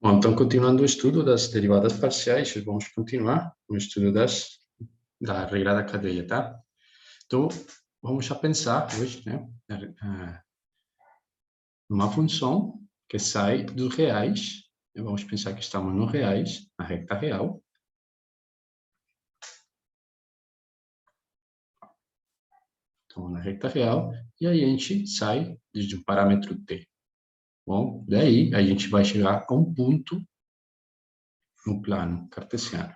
Bom, então, continuando o estudo das derivadas parciais, vamos continuar com o estudo da regra da cadeia, tá? Então, vamos já pensar hoje, né, numa função que sai dos reais, vamos pensar que estamos nos reais, na reta real. Então, na reta real, e aí a gente sai desde um parâmetro t. Bom, daí a gente vai chegar a um ponto no plano cartesiano,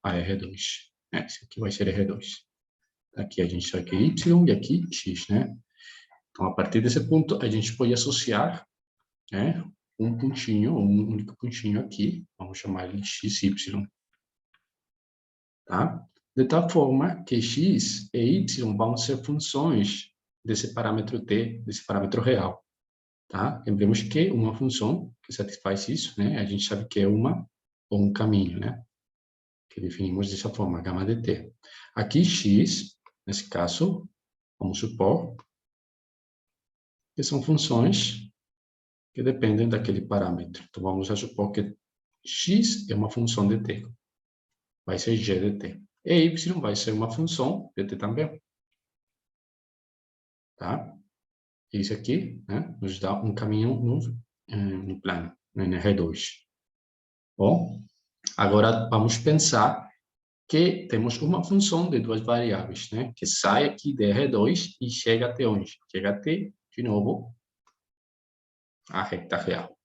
a R2. Esse aqui vai ser R2. Aqui a gente sabe que é y e aqui x, né? Então, a partir desse ponto, a gente pode associar, né, um pontinho, um único pontinho aqui, vamos chamar ele de xy, tá? De tal forma que x e y vão ser funções desse parâmetro t, desse parâmetro real, tá? Lembremos que uma função que satisfaz isso, né, a gente sabe que é ou um caminho, né? Que definimos dessa forma, gama de t. Aqui x, nesse caso, vamos supor que são funções que dependem daquele parâmetro. Então, vamos supor que x é uma função de t, vai ser g de t. E y vai ser uma função de t também. Tá? Isso aqui, né, nos dá um caminho no plano, no R2. Bom, agora vamos pensar que temos uma função de duas variáveis, né, que sai aqui de R2 e chega até onde? Chega até, de novo, a reta real.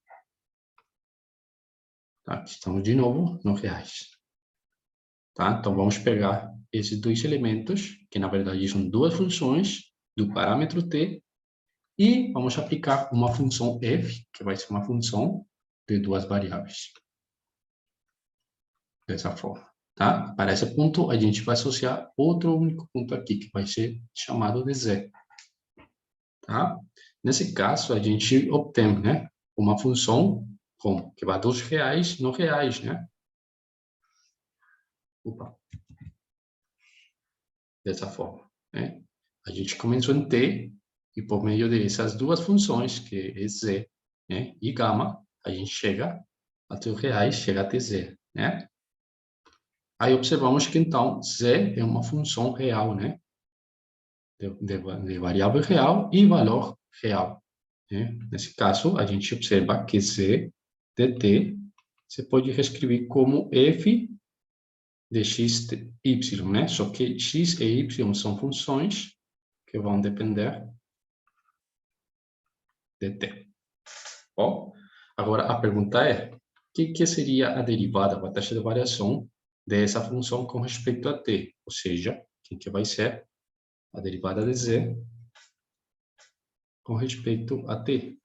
Tá? Estamos de novo nos reais. Tá? Então, vamos pegar esses dois elementos, que na verdade são duas funções do parâmetro t, e vamos aplicar uma função f, que vai ser uma função de duas variáveis. Dessa forma. Tá? Para esse ponto, a gente vai associar outro único ponto aqui, que vai ser chamado de z. Tá? Nesse caso, a gente obtém, né, uma função que vai dos reais no reais, né? Opa. Dessa forma, né? A gente começou em t, e por meio dessas duas funções, que é z, né, e gama, a gente chega até os reais, chega até z, né? Aí observamos que, então, z é uma função real, né? De variável real e valor real, né? Nesse caso, a gente observa que z de t se pode reescrever como f de x de y, né? Só que x e y são funções que vão depender de t. Bom, agora a pergunta é, o que seria a derivada, a taxa de variação dessa função com respeito a t? Ou seja, o que vai ser a derivada de z com respeito a t?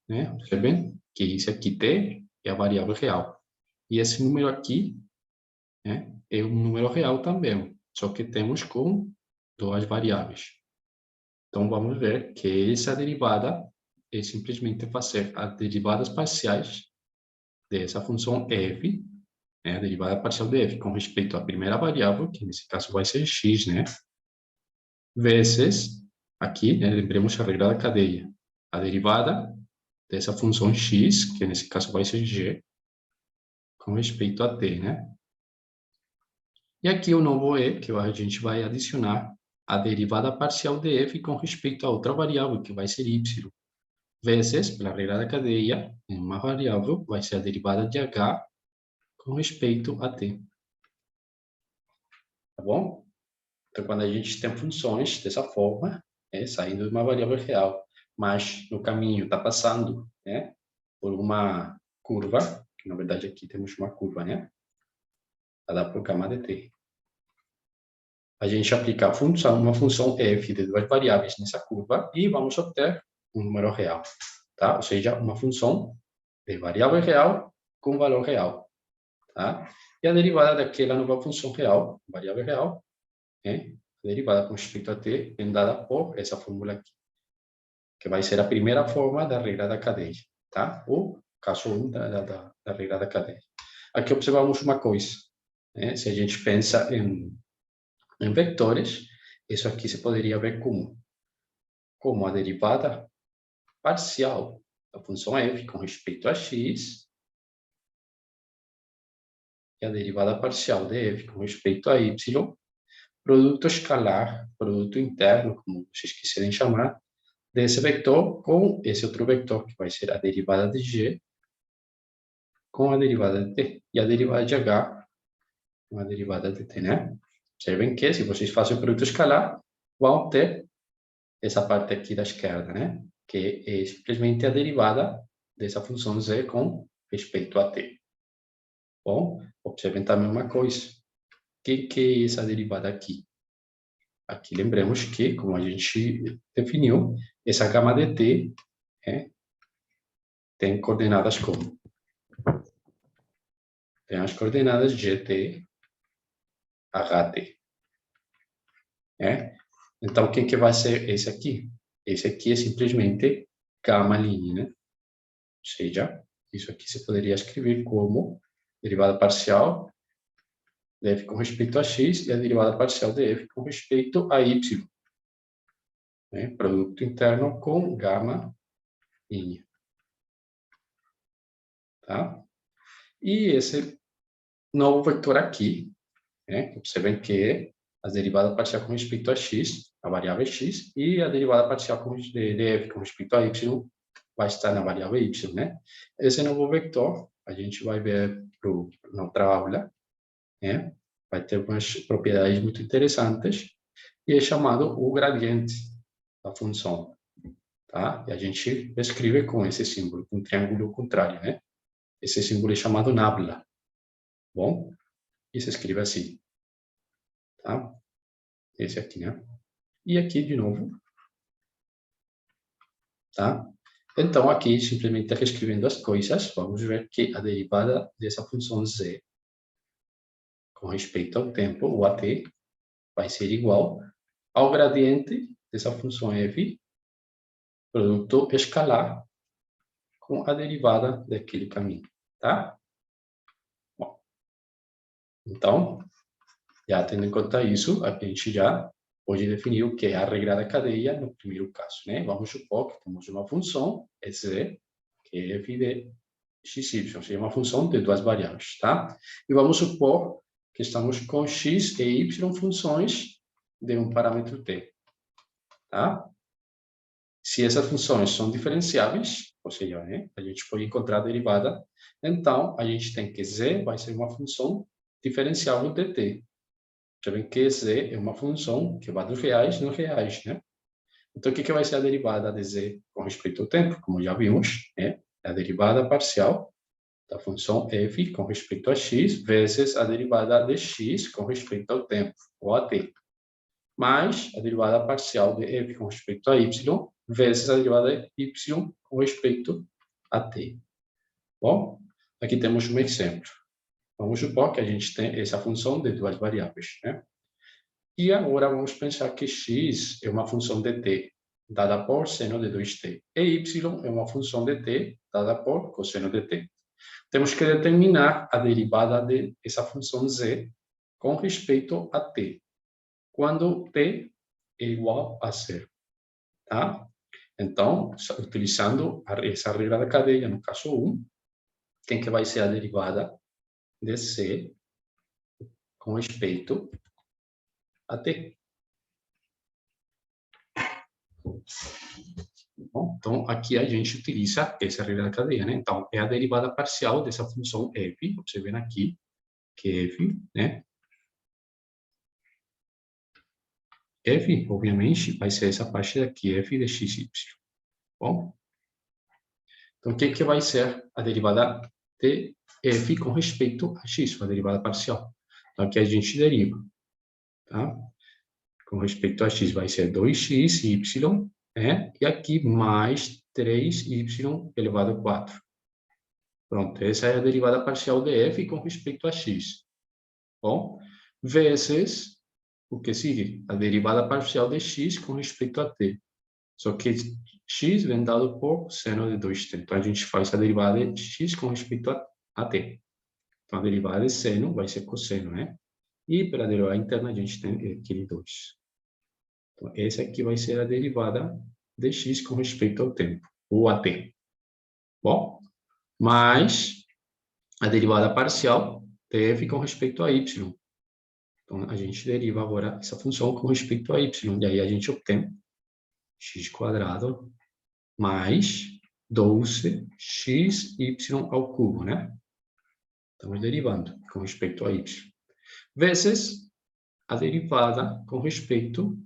Né? Percebem que isso aqui, t, é a variável real. E esse número aqui, né, é um número real também, só que temos com duas variáveis. Então, vamos ver que essa derivada é simplesmente fazer as derivadas parciais dessa função f, né, a derivada parcial de f com respeito à primeira variável, que nesse caso vai ser x, né, vezes, aqui, né, lembremos a regra da cadeia, a derivada dessa função x, que nesse caso vai ser g, com respeito a t, né? E aqui o novo e, que a gente vai adicionar a derivada parcial de f com respeito a outra variável, que vai ser y, vezes, pela regra da cadeia, em uma variável, vai ser a derivada de h com respeito a t. Tá bom? Então, quando a gente tem funções dessa forma, saindo de uma variável real, mas no caminho está passando, né, por uma curva, que na verdade aqui temos uma curva, né, dada por gama de t. A gente aplica uma função f de duas variáveis nessa curva e vamos obter um número real, tá? Ou seja, uma função de variável real com valor real, tá? E a derivada daquela nova função real, variável real, a derivada com respeito a t, é dada por essa fórmula aqui, que vai ser a primeira forma da regra da cadeia, tá? O caso 1 da regra da cadeia. Aqui observamos uma coisa, né? Se a gente pensa em vetores, isso aqui se poderia ver como a derivada parcial da função f com respeito a x e a derivada parcial de f com respeito a y, produto escalar, produto interno, como vocês quiserem chamar, desse vetor com esse outro vetor, que vai ser a derivada de g com a derivada de t, e a derivada de h com a derivada de t, né? Observem que, se vocês fazem o produto escalar, vão ter essa parte aqui da esquerda, né? Que é simplesmente a derivada dessa função z com respeito a t. Bom, observem também uma coisa. O que é essa derivada aqui? Aqui lembremos que, como a gente definiu, essa gama de t tem coordenadas como? Tem as coordenadas gt, ht. Então, o que vai ser esse aqui? Esse aqui é simplesmente gama linha, né? Ou seja, isso aqui você poderia escrever como derivada parcial de f com respeito a x e a derivada parcial de f com respeito a y. Produto interno com gama linha. Tá? E esse novo vetor aqui, observem que a derivada parcial com respeito a x, a variável x, e a derivada parcial de f com respeito a y vai estar na variável y, né? Esse novo vetor, a gente vai ver na outra aula, vai ter umas propriedades muito interessantes, e é chamado o gradiente da função, tá? E a gente escreve com esse símbolo, com um triângulo contrário, né? Esse símbolo é chamado nabla. Bom, e se escreve assim, tá? Esse aqui, né? E aqui de novo, tá? Então, aqui, simplesmente reescrevendo as coisas, vamos ver que a derivada dessa função z com respeito ao tempo, o at, vai ser igual ao gradiente dessa função f, produto escalar, com a derivada daquele caminho, tá? Bom, então, já tendo em conta isso, a gente já pode definir o que é a regra da cadeia no primeiro caso, né? Vamos supor que temos uma função, z, que é f de xy, ou seja, uma função de duas variáveis, tá? E vamos supor que estamos com x e y funções de um parâmetro t, tá? Se essas funções são diferenciáveis, ou seja, a gente pode encontrar a derivada, então a gente tem que z vai ser uma função diferenciável de t. Já vem que z é uma função que vai dos reais nos reais, né? Então, o que vai ser a derivada de z com respeito ao tempo? Como já vimos, é a derivada parcial da função f com respeito a x vezes a derivada de x com respeito ao tempo, ou a t, mais a derivada parcial de f com respeito a y vezes a derivada de y com respeito a t. Bom, aqui temos um exemplo. Vamos supor que a gente tem essa função de duas variáveis, né? E agora vamos pensar que x é uma função de t dada por seno de 2t e y é uma função de t dada por cosseno de t. Temos que determinar a derivada dessa função z com respeito a t, quando t é igual a zero, tá? Então, utilizando essa regra da cadeia, no caso 1, quem que vai ser a derivada de c com respeito a t? Bom, então, aqui a gente utiliza essa regra da cadeia, né? Então, é a derivada parcial dessa função f, observem aqui, que é f, né? F, obviamente, vai ser essa parte daqui, f de xy. Bom, então, o que vai ser a derivada de f com respeito a x, a derivada parcial? Então, aqui a gente deriva, tá? Com respeito a x vai ser 2x, y, e aqui mais 3y elevado a 4. Pronto, essa é a derivada parcial de f com respeito a x. Bom, vezes o que sigue? A derivada parcial de x com respeito a t. Só que x vem dado por seno de 2t. Então, a gente faz a derivada de x com respeito a t. Então, a derivada de seno vai ser cosseno, né? E pela derivada interna, a gente tem aquele 2. Então, essa aqui vai ser a derivada de x com respeito ao tempo, ou a t. Bom, mas a derivada parcial df com respeito a y. Então, a gente deriva agora essa função com respeito a y. E aí a gente obtém x² mais 12xy ao cubo, né? Estamos derivando com respeito a y. Vezes a derivada com respeito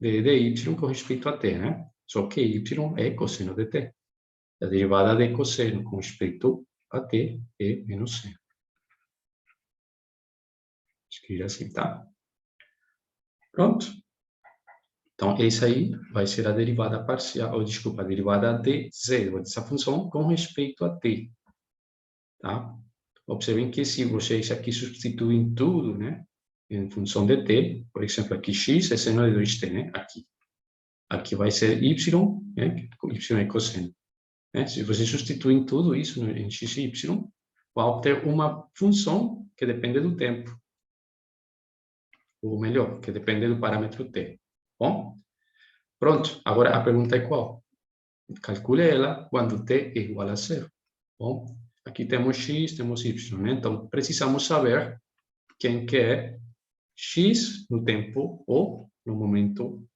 de y com respeito a t, né? Só que y é cosseno de t. A derivada de cosseno com respeito a t é menos c. Escreve assim, tá? Pronto. Então, essa aí vai ser a derivada parcial, ou desculpa, a derivada de zero dessa função com respeito a t. Tá? Observem que se vocês aqui substituem tudo, né, em função de t, por exemplo, aqui x é seno de 2t, né, aqui vai ser y, né, y é cosseno. Né? Se vocês substituem tudo isso em x e y, vai obter uma função que depende do tempo. Ou melhor, que depende do parâmetro t. Bom? Pronto. Agora a pergunta é qual? Calcule ela quando t é igual a zero. Bom, aqui temos x, temos y, né? Então, precisamos saber quem que é x no tempo ou no momento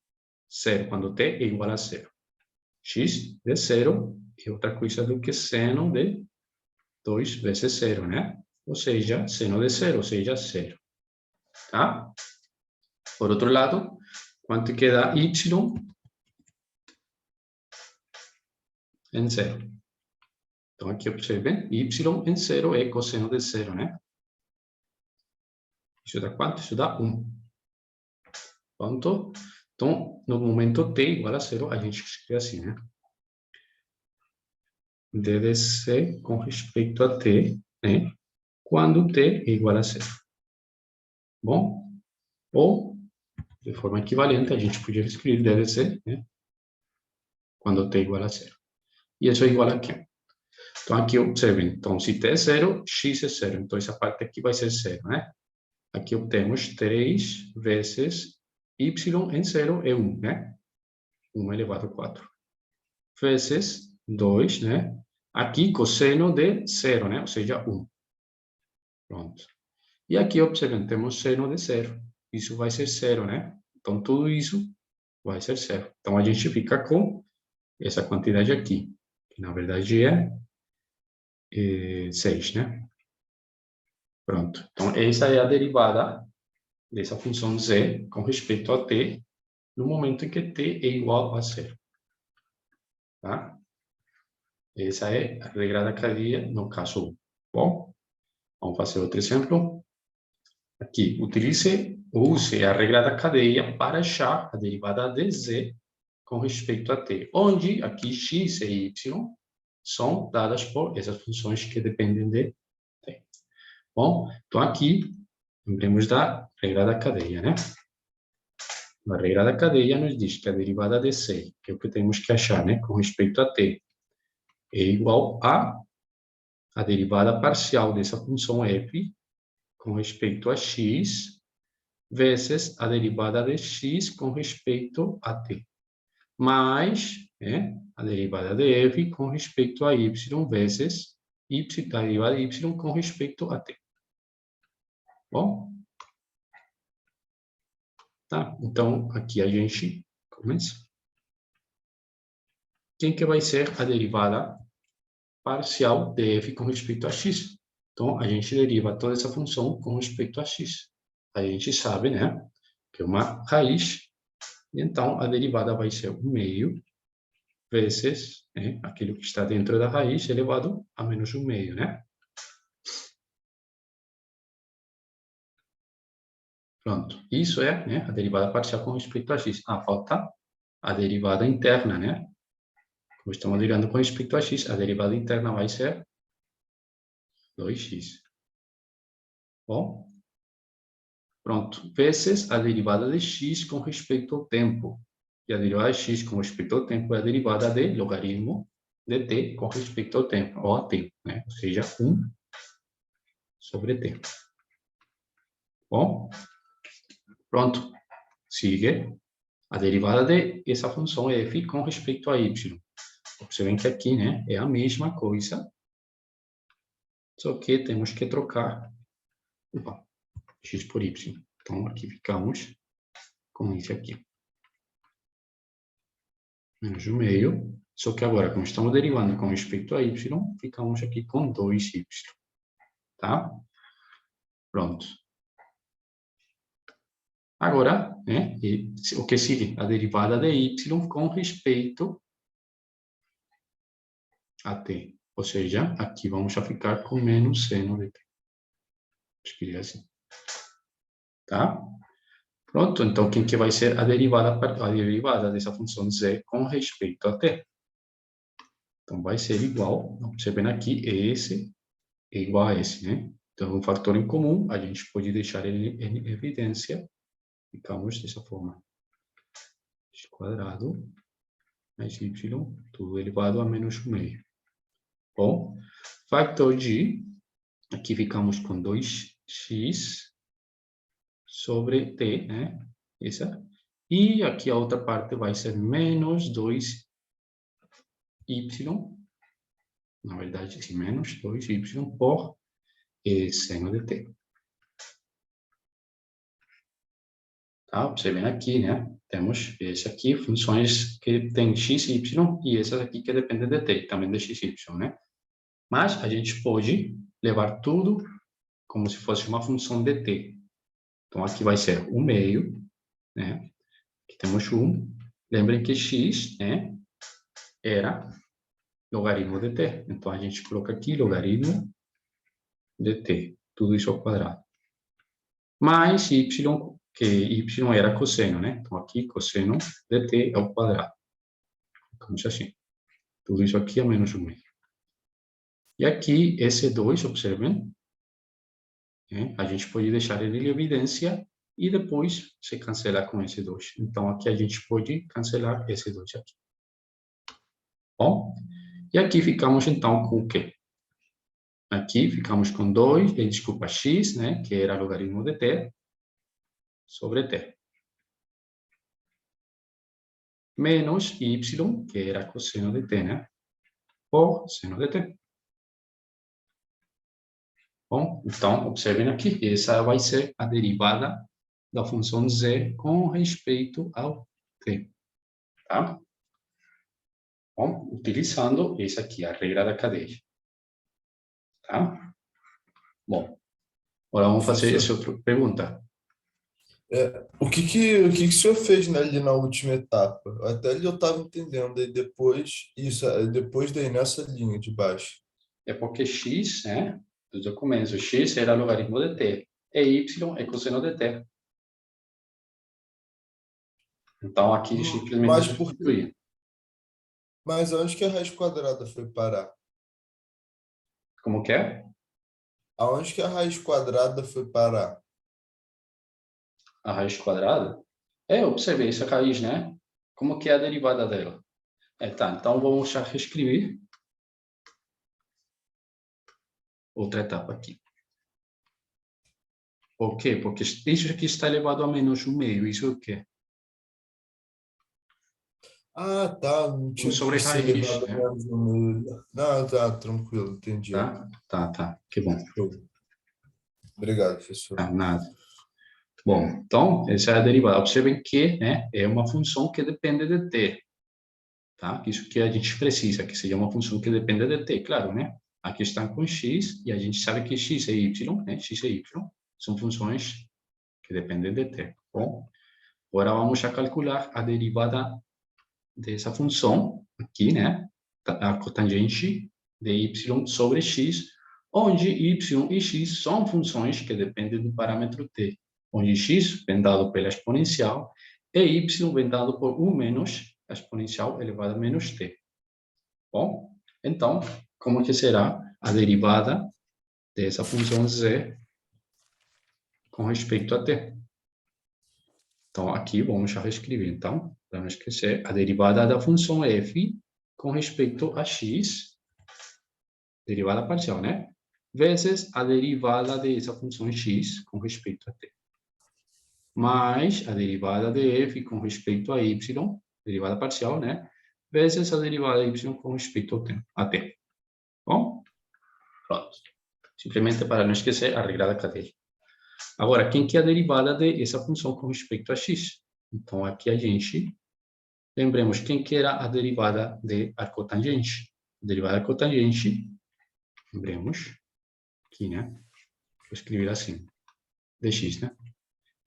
zero, quando t é igual a zero. X de zero é outra coisa do que seno de 2 vezes zero, né? Ou seja, seno de zero, ou seja, zero. Tá? Por outro lado, quanto que dá y em zero? Então, aqui observem, y em zero é cosseno de zero, né? Isso dá quanto? Isso dá 1. Pronto? Então, no momento t igual a zero, a gente escreve assim, né? d de c com respeito a t, né? Quando t é igual a zero. Bom? Ou, de forma equivalente, a gente podia escrever d de c, né? Quando t é igual a zero. E isso é igual a quê? Então, aqui observem. Então, se t é zero, x é zero. Então, essa parte aqui vai ser zero, né? Aqui obtemos 3 vezes y em zero é 1, né? 1 elevado a 4. Vezes 2, né? Aqui, cosseno de zero, né? Ou seja, 1. Pronto. E aqui, observem, temos seno de zero. Isso vai ser zero, né? Então, tudo isso vai ser zero. Então, a gente fica com essa quantidade aqui, que na verdade é 6, né? Pronto. Então, essa é a derivada dessa função z com respeito a t no momento em que t é igual a zero. Tá? Essa é a regra da cadeia no caso 1. Bom, vamos fazer outro exemplo. Aqui, use a regra da cadeia para achar a derivada de z com respeito a t, onde aqui x e y são dadas por essas funções que dependem de t. Bom, então aqui, lembremos da regra da cadeia, né? A regra da cadeia nos diz que a derivada de c, que é o que temos que achar, né, com respeito a t, é igual a derivada parcial dessa função f com respeito a x vezes a derivada de x com respeito a t, mais a derivada de f com respeito a y vezes a derivada de y com respeito a t. Bom? Tá? Então, aqui a gente começa. Quem que vai ser a derivada parcial de f com respeito a x? Então, a gente deriva toda essa função com respeito a x. A gente sabe, né, que é uma raiz, e então a derivada vai ser 1/2 vezes aquilo que está dentro da raiz elevado a menos 1/2, né? Pronto. Isso é, né, a derivada parcial com respeito a x. Ah, falta a derivada interna, né? Como estamos derivando com respeito a x, a derivada interna vai ser 2x. Bom? Pronto. Vezes a derivada de x com respeito ao tempo. E a derivada de x com respeito ao tempo é a derivada de logaritmo de t com respeito ao tempo, ou a t, né? Ou seja, 1 sobre t. Bom? Pronto. Sigue a derivada de essa função f com respeito a y. Observem que aqui, né, é a mesma coisa, só que temos que trocar Opa, x por y. Então, aqui ficamos com isso aqui. Menos o meio. Só que agora, como estamos derivando com respeito a y, ficamos aqui com 2y. Tá? Pronto. Agora, né, o que sigue? A derivada de y com respeito a t. Ou seja, aqui vamos a ficar com menos seno de t. Escrever assim. Tá? Pronto, então quem que vai ser a derivada dessa função z com respeito a t? Então vai ser igual, observem aqui, esse é igual a esse, né? Então, um fator em comum, a gente pode deixar ele em evidência. Ficamos dessa forma. X quadrado mais y, tudo elevado a menos o meio. Bom, factor de, aqui ficamos com 2x sobre t, né? Essa. E aqui a outra parte vai ser menos 2y, na verdade, sim, menos 2y por seno de t. Tá? Observem aqui, né? Temos esse aqui, funções que tem x e y, e essas aqui que dependem de t, também de x e y, né? Mas a gente pode levar tudo como se fosse uma função de t. Então, aqui vai ser o meio, né? Aqui temos 1. Lembrem que x, né, era logaritmo de t. Então, a gente coloca aqui logaritmo de t. Tudo isso ao quadrado. Mais y, que y era cosseno, né? Então, aqui, cosseno de t ao quadrado. Ficamos assim. Tudo isso aqui a menos o meio. E aqui, esse 2, observem, né? A gente pode deixar ele em evidência e depois se cancela com esse 2. Então, aqui a gente pode cancelar esse 2 aqui. Bom, e aqui ficamos, então, com o quê? Aqui ficamos com 2, desculpa, x, né, que era logaritmo de t, sobre t. Menos y, que era cosseno de t, né, por seno de t. Bom, então, observem aqui, essa vai ser a derivada da função z com respeito ao t. Tá? Bom, utilizando essa aqui, a regra da cadeia. Tá? Bom, agora vamos fazer essa outra pergunta. O que o senhor fez, né, ali na última etapa? Até ali eu estava entendendo, aí depois, depois daí nessa linha de baixo. É porque x, né, desde o começo, x era logaritmo de t, e y é cosseno de t. Então, aqui simplesmente substituir. Mas onde que a raiz quadrada foi parar? Como que é? Aonde que a raiz quadrada foi parar? A raiz quadrada? Observei essa raiz, né? Como que é a derivada dela? Tá, então vamos já reescrever outra etapa aqui. Por quê? Porque isso aqui está elevado a menos o meio. Isso é o quê? Ah, tá. Não tinha Sobre que ser raiz, levado né? a menos no meio. Não, tá, tranquilo, entendi. Tá. Que bom. Obrigado, professor. Tá, nada. Bom, então, essa é a derivada. Observem que, né, é uma função que depende de t. Tá? Isso que a gente precisa, que seja uma função que dependa de t, claro, né? Aqui está com x, e a gente sabe que x e y, né? X e y são funções que dependem de t. Bom, agora vamos a calcular a derivada dessa função aqui, né? A cotangente de y sobre x, onde y e x são funções que dependem do parâmetro t, onde x vem dado pela exponencial e y vem dado por 1 menos a exponencial elevada a menos t. Bom, então, como que será a derivada dessa função z com respeito a t? Então, aqui vamos já reescrever. Então, para não esquecer, a derivada da função f com respeito a x, derivada parcial, né? Vezes a derivada dessa função x com respeito a t. Mais a derivada de f com respeito a y, derivada parcial, né? Vezes a derivada de y com respeito ao tempo, a t. Bom? Pronto. Simplesmente para não esquecer a regra da cadeia. Agora, quem que é a derivada dessa função com respeito a x? Então, aqui a gente, lembremos quem que era a derivada de arcotangente. A derivada de arcotangente, lembremos, aqui, né? Vou escrever assim, dx, né?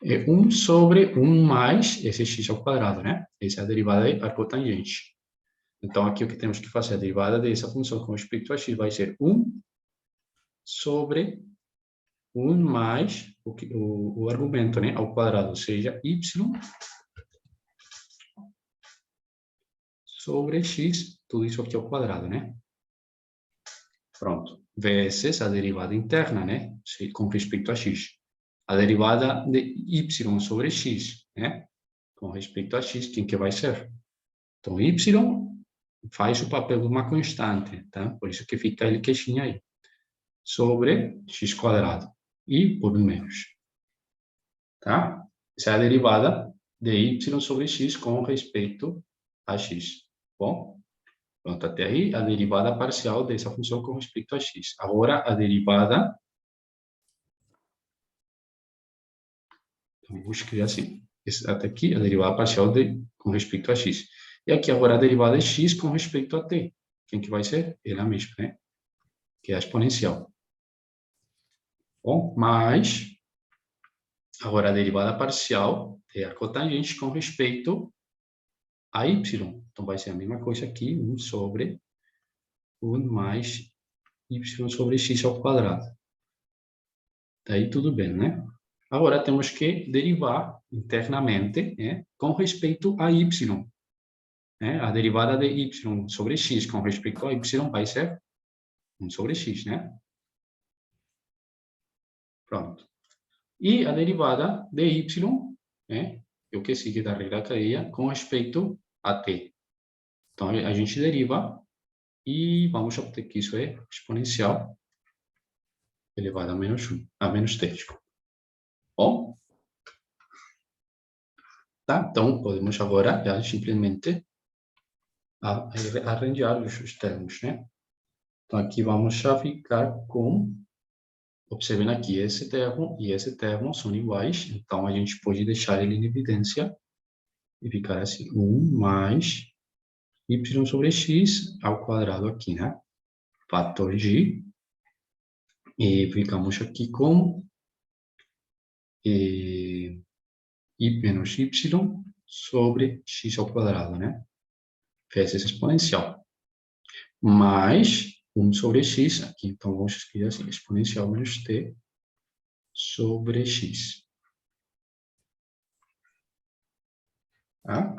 É 1 sobre 1 mais esse x ao quadrado, né? Essa é a derivada de arcotangente. Então, aqui o que temos que fazer? A derivada dessa função com respeito a x vai ser 1 sobre 1 mais o argumento, né? Ao quadrado, ou seja, y sobre x, tudo isso aqui ao quadrado, né? Pronto. Vezes a derivada interna, né? Com respeito a x. A derivada de y sobre x, né? Com respeito a x, quem que vai ser? Então, y faz o papel de uma constante, tá? Por isso que fica ele queixinho aí. Sobre x quadrado. E por menos. Tá? Essa é a derivada de y sobre x com respeito a x. Bom? Pronto, até aí a derivada parcial dessa função com respeito a x. Agora, a derivada... Então, vou escrever assim. Até aqui, a derivada parcial com respeito a x. E aqui, agora, a derivada de x com respeito a t. Quem que vai ser? Ela mesma, né? Que é a exponencial. Bom, mas... Agora, a derivada parcial é a cotangente com respeito a y. Então, vai ser a mesma coisa aqui, 1 sobre 1 mais y sobre x ao quadrado. Daí tudo bem, né? Agora temos que derivar internamente, né, com respeito a y. Né? A derivada de y sobre x com respeito a y vai ser 1 sobre x, né? Pronto. E a derivada de y, né, é o que sigue da regra da cadeia, com respeito a t. Então, a gente deriva e vamos obter que isso é exponencial elevado a menos 1, a menos t. Bom, tá? Então, podemos agora já simplesmente arranjar os termos, né? Então, aqui vamos já ficar com, observem aqui, esse termo e esse termo são iguais, então a gente pode deixar ele em evidência e ficar assim, 1 mais y sobre x ao quadrado aqui, né? Fator de, e ficamos aqui com y menos y sobre x ao quadrado, né? Vezes exponencial. Mais 1 sobre x, aqui, então vamos escrever assim, exponencial menos t sobre x. Tá?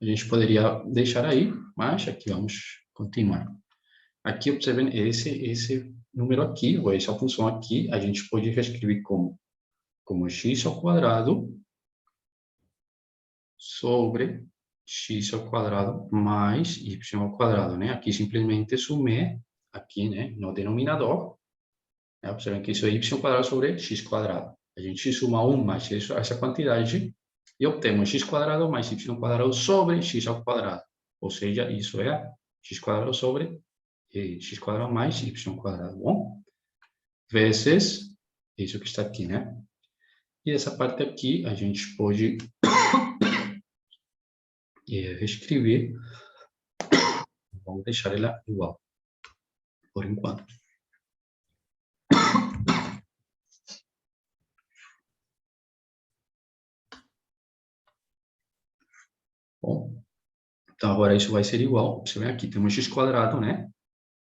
A gente poderia deixar aí, mas aqui vamos continuar. Aqui, observem, esse número aqui, ou essa função aqui, a gente pode reescrever como x ao quadrado sobre x ao quadrado mais y ao quadrado, né? Aqui simplesmente sumei, aqui, né, no denominador, né? Observem que isso é y quadrado sobre x quadrado. A gente suma 1 mais essa quantidade e obtemos x quadrado mais y quadrado sobre x ao quadrado. Ou seja, isso é x quadrado sobre x quadrado mais y quadrado, bom? Vezes isso que está aqui, né? E essa parte aqui a gente pode reescrever. Vamos deixar ela igual, por enquanto. Bom, então agora isso vai ser igual. Você vê aqui, temos x quadrado, né?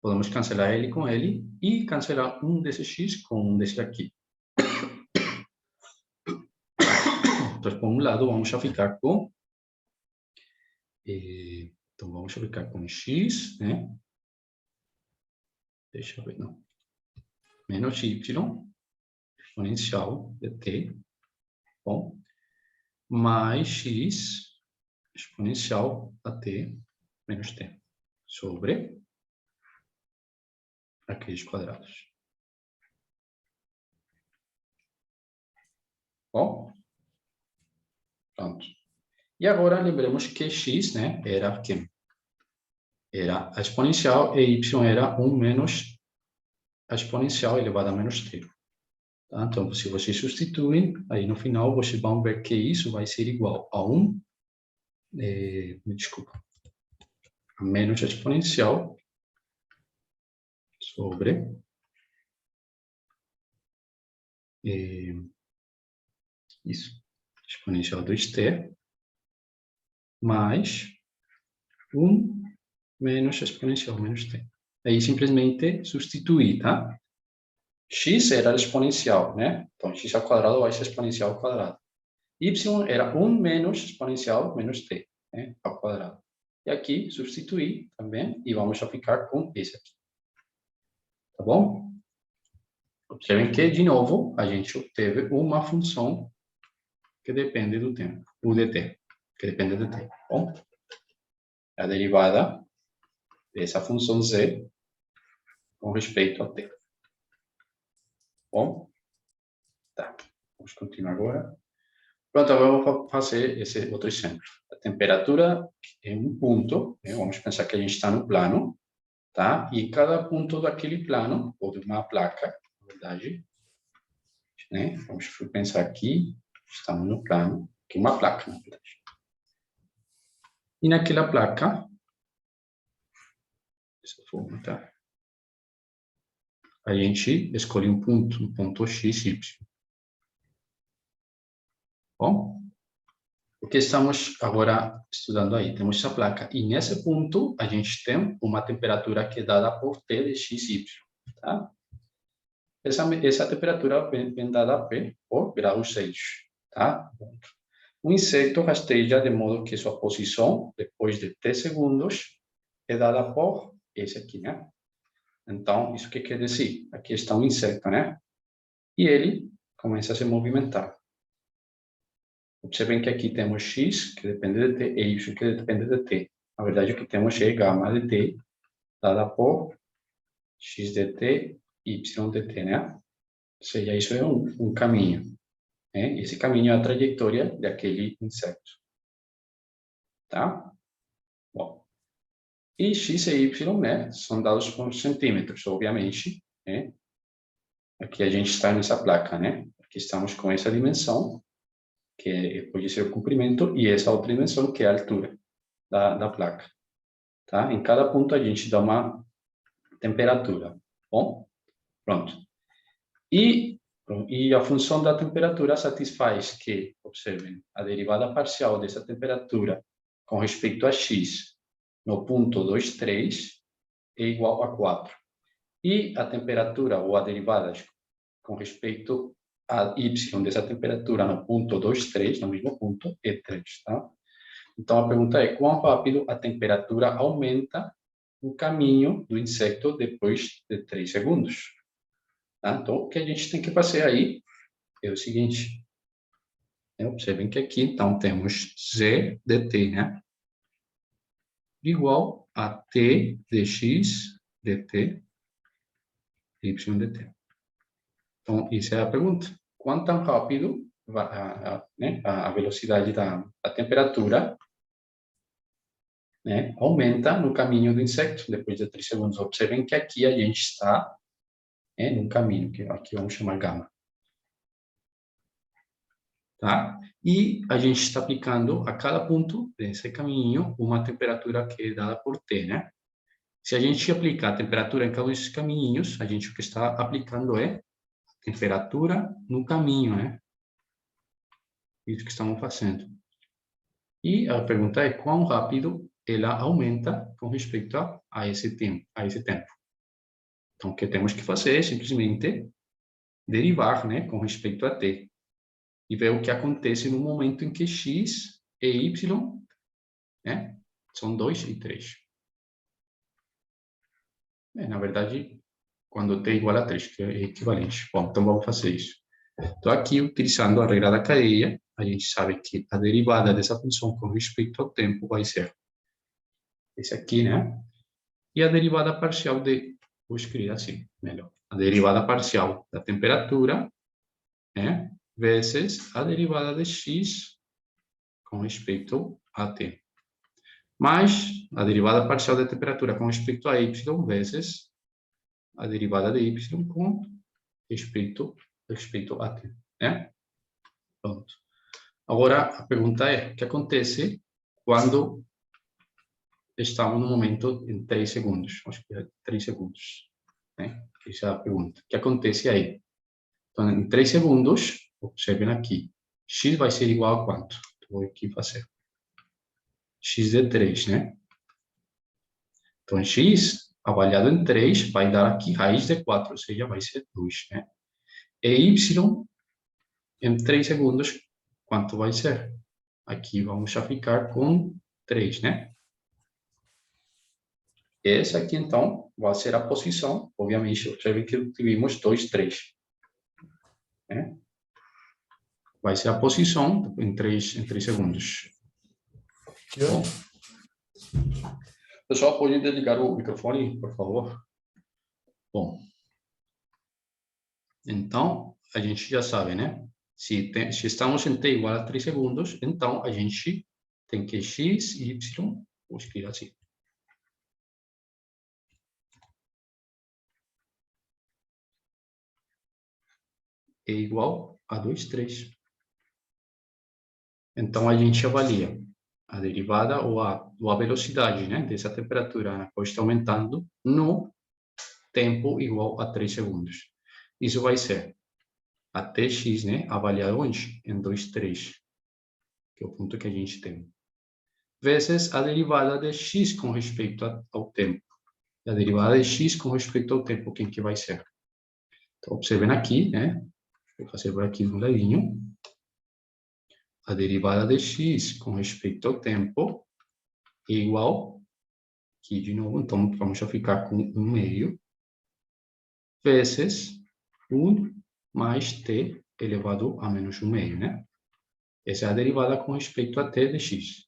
Podemos cancelar ele com ele e cancelar um desse x com um desse aqui. Então, por um lado, vamos a ficar com... então, vamos a ficar com x, né? Deixa eu ver, não. Menos y, exponencial de t, bom, mais x, exponencial a t, menos t, sobre aqueles quadrados. Bom, pronto. E agora lembremos que x, né, era quem? Era a exponencial e y era 1 menos a exponencial elevada a menos t. Tá? Então, se vocês substituem, aí no final vocês vão ver que isso vai ser igual a a menos exponencial sobre isso, exponencial 2t, mais 1 menos exponencial menos t. Aí simplesmente substituir, tá? X era exponencial, né? Então, x ao quadrado vai ser exponencial ao quadrado. Y era 1 menos exponencial menos t, né? Ao quadrado. E aqui, substituir também, e vamos já ficar com esse aqui. Tá bom? Observem que, de novo, a gente obteve uma função que depende do tempo, o dt, que depende do t, tá bom? A derivada dessa função z com respeito a t. Bom? Tá. Vamos continuar agora. Pronto, agora vamos fazer esse outro exemplo. A temperatura é um ponto, né? Vamos pensar que a gente está no plano, tá? E cada ponto daquele plano, ou de uma placa, na verdade, né? Vamos pensar aqui, estamos no plano, que é uma placa, na verdade. E naquela placa, dessa forma, tá? A gente escolhe um ponto x, y. Bom? O que estamos agora estudando aí? Temos essa placa, e nesse ponto a gente tem uma temperatura que é dada por T de x, y, tá? Essa temperatura vem dada por graus Celsius, tá? O inseto rasteja de modo que sua posição, depois de t segundos, é dada por esse aqui, né? Então, isso que quer dizer? Aqui está um inseto, né? E ele começa a se movimentar. Observem que aqui temos x, que depende de t, e y, que depende de t. Na verdade, o que temos é gama de t, dada por x de t, y de t, né? Ou seja, isso é um caminho. Né? Esse caminho é a trajetória daquele inseto. Tá? Bom. E x e y, né, são dados por centímetros, obviamente. Né? Aqui a gente está nessa placa, né? Aqui estamos com essa dimensão, que pode ser o comprimento, e essa outra dimensão, que é a altura da placa. Tá? Em cada ponto a gente dá uma temperatura. Bom? Pronto. E a função da temperatura satisfaz que, observem, a derivada parcial dessa temperatura com respeito a x no ponto 2, 3 é igual a 4. E a temperatura, ou a derivada com respeito a y dessa temperatura no ponto 2, 3, no mesmo ponto, é 3. Tá? Então, a pergunta é, quão rápido a temperatura aumenta no caminho do inseto depois de 3 segundos? Tá? Então, o que a gente tem que fazer aí é o seguinte. Observem que aqui, então, temos z de t, né? Igual a t dx dt, y dt. Então, essa é a pergunta. Quanto rápido a velocidade da temperatura, né, aumenta no caminho do inseto depois de 3 segundos? Observem que aqui a gente está num caminho, que aqui vamos chamar gama. Tá? E a gente está aplicando a cada ponto desse caminho uma temperatura que é dada por T, né? Se a gente aplicar a temperatura em cada um desses caminhos, a gente o que está aplicando é temperatura no caminho, né? Isso que estamos fazendo. E a pergunta é quão rápido ela aumenta com respeito a esse tempo. Então, o que temos que fazer é simplesmente derivar, né, com respeito a t. E ver o que acontece no momento em que x e y, né, são 2 e 3. Na verdade, quando t é igual a 3, que é equivalente. Bom, então vamos fazer isso. Então, aqui, utilizando a regra da cadeia, a gente sabe que a derivada dessa função com respeito ao tempo vai ser esse aqui, né? E a derivada parcial vou escrever assim, melhor. A derivada parcial da temperatura, né? Vezes a derivada de x com respeito a t. Mais a derivada parcial da temperatura com respeito a y vezes a derivada de y com respeito respeito a t, né? Pronto. Agora, a pergunta é, o que acontece quando estamos no momento em 3 segundos? Acho que é 3 segundos, né? Essa é a pergunta. O que acontece aí? Então, em 3 segundos, observem aqui, x vai ser igual a quanto? Vou aqui fazer. X é 3, né? Então, x avaliado em 3 vai dar aqui raiz de 4, ou seja, vai ser 2, né? E y em 3 segundos, quanto vai ser? Aqui vamos já ficar com 3, né? Essa aqui, então, vai ser a posição. Obviamente, observe que tivemos 2, 3. Né? Vai ser a posição em 3 segundos. Bom, pessoal, pode desligar o microfone, por favor? Bom, então, a gente já sabe, né? Se estamos em t igual a 3 segundos, então a gente tem que x e y, vou escrever assim. É igual a 2, 3. Então, a gente avalia a derivada ou a velocidade, né, dessa temperatura na qual está aumentando no tempo igual a 3 segundos. Isso vai ser a tx, né, avaliado onde? Em 2, 3, que é o ponto que a gente tem, vezes a derivada de x com respeito ao tempo. E a derivada de x com respeito ao tempo, quem que vai ser? Então, observem aqui, né, vou fazer por aqui no ladinho, a derivada de x com respeito ao tempo é igual, aqui de novo, então vamos já ficar com 1 meio, vezes 1 mais t elevado a menos 1 meio, né? Essa é a derivada com respeito a t de x.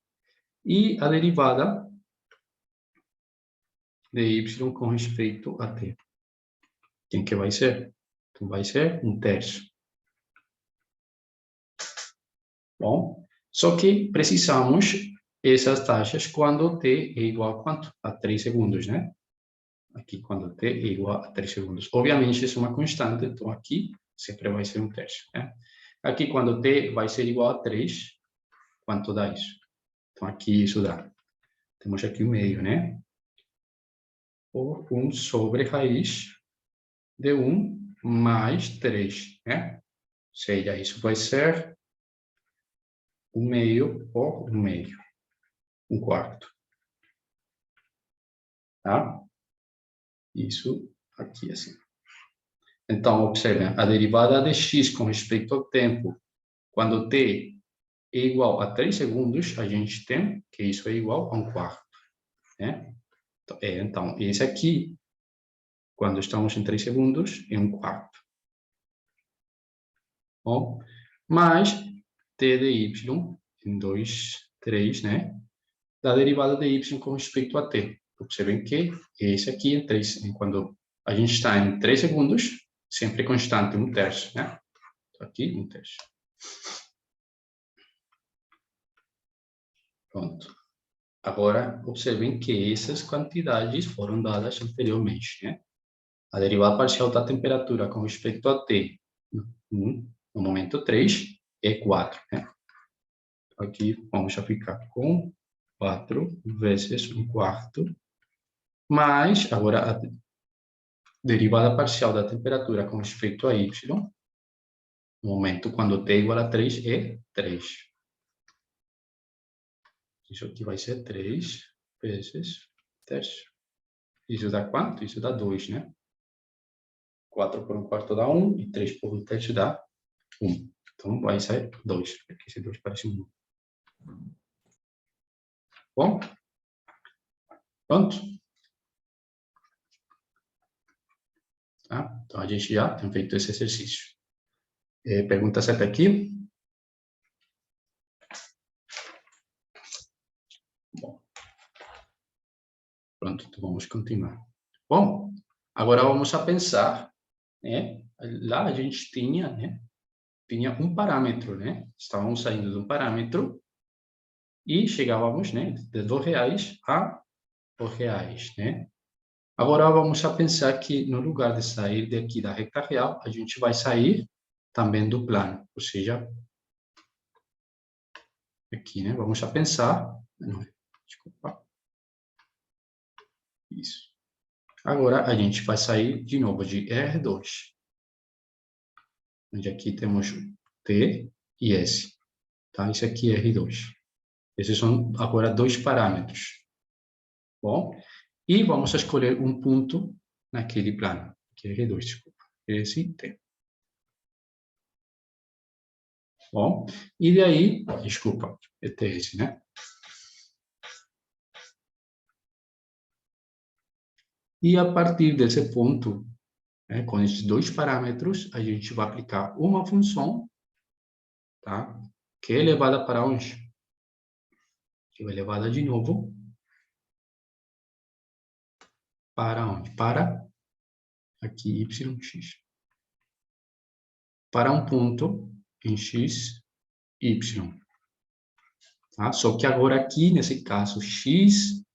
E a derivada de y com respeito a t. Quem que vai ser? Então, vai ser 1/3. Bom, só que precisamos essas taxas quando t é igual a quanto? A 3 segundos, né? Aqui, quando t é igual a 3 segundos. Obviamente, isso é uma constante, então aqui sempre vai ser 1/3, né? Aqui, quando t vai ser igual a 3, quanto dá isso? Então, aqui isso dá. Temos aqui o meio, né? Por 1 sobre raiz de 1 mais 3, né? Ou seja, isso vai ser 1 meio por 1 meio. 1/4. Tá? Isso aqui, assim. Então, observem, a derivada de x com respeito ao tempo, quando t é igual a 3 segundos, a gente tem que isso é igual a 1/4. Né? Então, esse aqui, quando estamos em 3 segundos, é 1/4. Bom, mais t de y em 2, 3, né? Da derivada de y com respeito a t. Observem que esse aqui é 3, quando a gente está em 3 segundos, sempre constante, 1/3, né? Aqui, 1/3. Pronto. Agora, observem que essas quantidades foram dadas anteriormente, né? A derivada parcial da temperatura com respeito a t no momento 3 é 4, né? Aqui vamos já ficar com 4 vezes 1/4, mais, agora, a derivada parcial da temperatura com respeito a y, no momento quando t é igual a 3, é 3. Isso aqui vai ser 3 vezes 3. Isso dá quanto? Isso dá 2, né? 4 por 1/4 dá 1, e 3 por 1/3 dá 1. Então, vai ser 2, porque esse 2 parece 1. Bom? Pronto? Tá? Então, a gente já tem feito esse exercício. Pergunta 7 aqui. Bom. Pronto, então vamos continuar. Bom, agora vamos a pensar, né? Lá a gente tinha, né? Tinha um parâmetro, né? Estávamos saindo de um parâmetro e chegávamos, né? De R$2 a R$, né? Agora vamos a pensar que no lugar de sair daqui da reta real, a gente vai sair também do plano. Ou seja, aqui, né? Vamos a pensar. Não, desculpa. Isso. Agora, a gente vai sair de novo de R2. Onde aqui temos T e S. Tá? Isso aqui é R2. Esses são agora dois parâmetros. Bom? E vamos escolher um ponto naquele plano. Que é R2, desculpa. Esse T. Bom? E daí, desculpa, é TS, né? E a partir desse ponto, né, com esses dois parâmetros, a gente vai aplicar uma função, tá? Que é elevada para onde? Que é elevada de novo para onde? Para aqui yx. Para um ponto em x, y. Tá? Só que agora aqui, nesse caso, x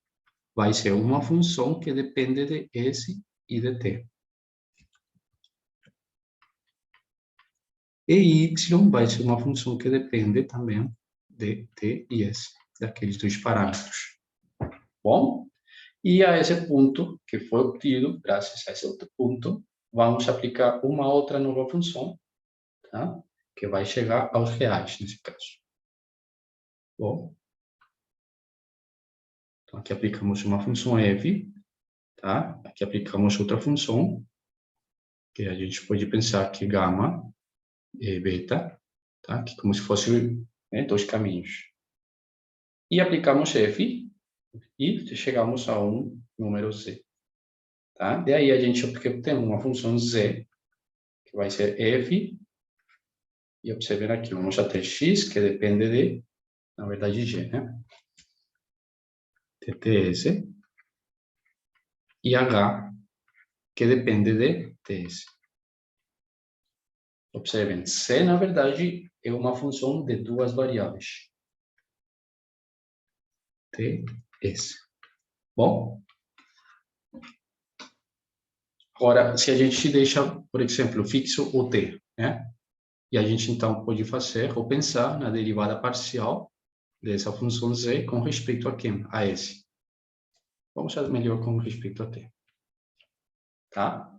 vai ser uma função que depende de S e de T. E y vai ser uma função que depende também de T e S, daqueles dois parâmetros. Bom, e a esse ponto que foi obtido, graças a esse outro ponto, vamos aplicar uma outra nova função, tá? Que vai chegar aos reais, nesse caso. Bom, então aqui aplicamos uma função f, tá? Aqui aplicamos outra função, que a gente pode pensar que gama e beta, tá? Que como se fosse, né, dois caminhos. E aplicamos f e chegamos a um número z, tá? Daí a gente obtém uma função z, que vai ser f, e observem aqui, vamos a ter x, que depende de, na verdade, g, né? TTS, e h, que depende de ts. Observem, c, na verdade, é uma função de duas variáveis. ts. Bom? Agora, se a gente deixa, por exemplo, fixo o t, né? E a gente, então, pode fazer ou pensar na derivada parcial dessa função z com respeito a quem? A s. Vamos fazer melhor com respeito a t. Tá?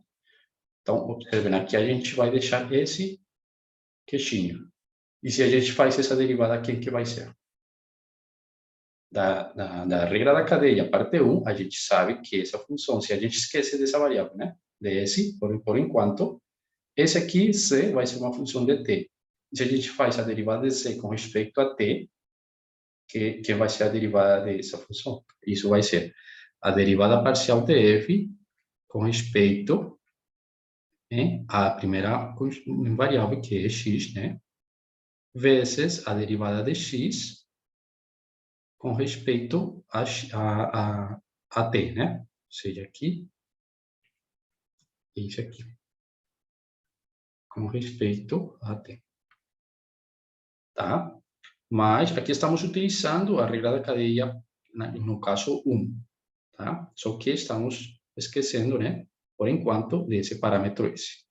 Então, observem, aqui a gente vai deixar esse queixinho. E se a gente faz essa derivada, quem que vai ser? Da regra da cadeia, parte 1, a gente sabe que essa função, se a gente esquece dessa variável, né? Ds, por enquanto, esse aqui, c, vai ser uma função de t. Se a gente faz a derivada de c com respeito a t, que vai ser a derivada dessa função? Isso vai ser a derivada parcial de f com respeito, né, à primeira variável, que é x, né? Vezes a derivada de x com respeito a t, né? Ou seja, aqui, isso aqui. Com respeito a t. Tá? Mas aqui estamos utilizando a regra da cadeia, no caso 1. Tá? Só que estamos esquecendo, né? Por enquanto, desse parâmetro s.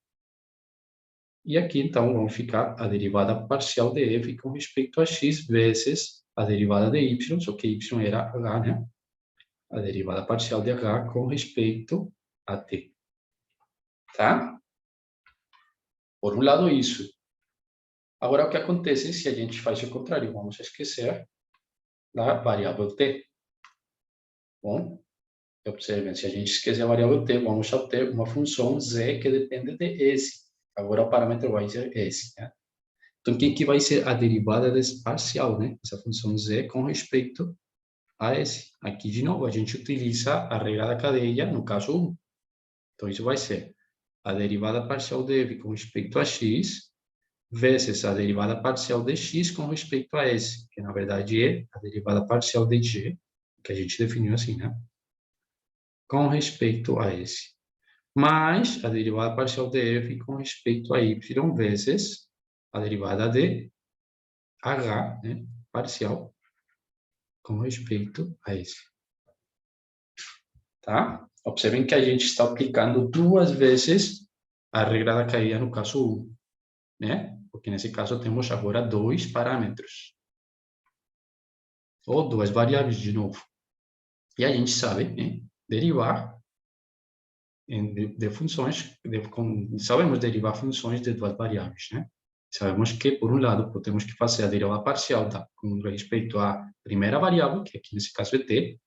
E aqui, então, vamos ficar a derivada parcial de f com respeito a x vezes a derivada de y, só que y era h, né? A derivada parcial de h com respeito a t. Tá? Por um lado, isso. Agora, o que acontece se a gente faz o contrário? Vamos esquecer da variável t. Bom, observem, se a gente esquecer a variável t, vamos obter uma função z que depende de s. Agora, o parâmetro vai ser s, né? Então, quem que vai ser a derivada desse parcial, né? Essa função z com respeito a s. Aqui, de novo, a gente utiliza a regra da cadeia, no caso 1. Então, isso vai ser a derivada parcial de f com respeito a x vezes a derivada parcial de x com respeito a s, que na verdade é a derivada parcial de g, que a gente definiu assim, né? Com respeito a s. Mais a derivada parcial de f com respeito a y vezes a derivada de h, né? Parcial, com respeito a s. Tá? Observem que a gente está aplicando duas vezes a regra da cadeia no caso 1. né? Porque nesse caso temos agora dois parâmetros, ou duas variáveis de novo. E a gente sabe, né, derivar de funções, sabemos derivar funções de duas variáveis, né? Sabemos que, por um lado, temos que fazer a derivada parcial com respeito à primeira variável, que aqui nesse caso é t,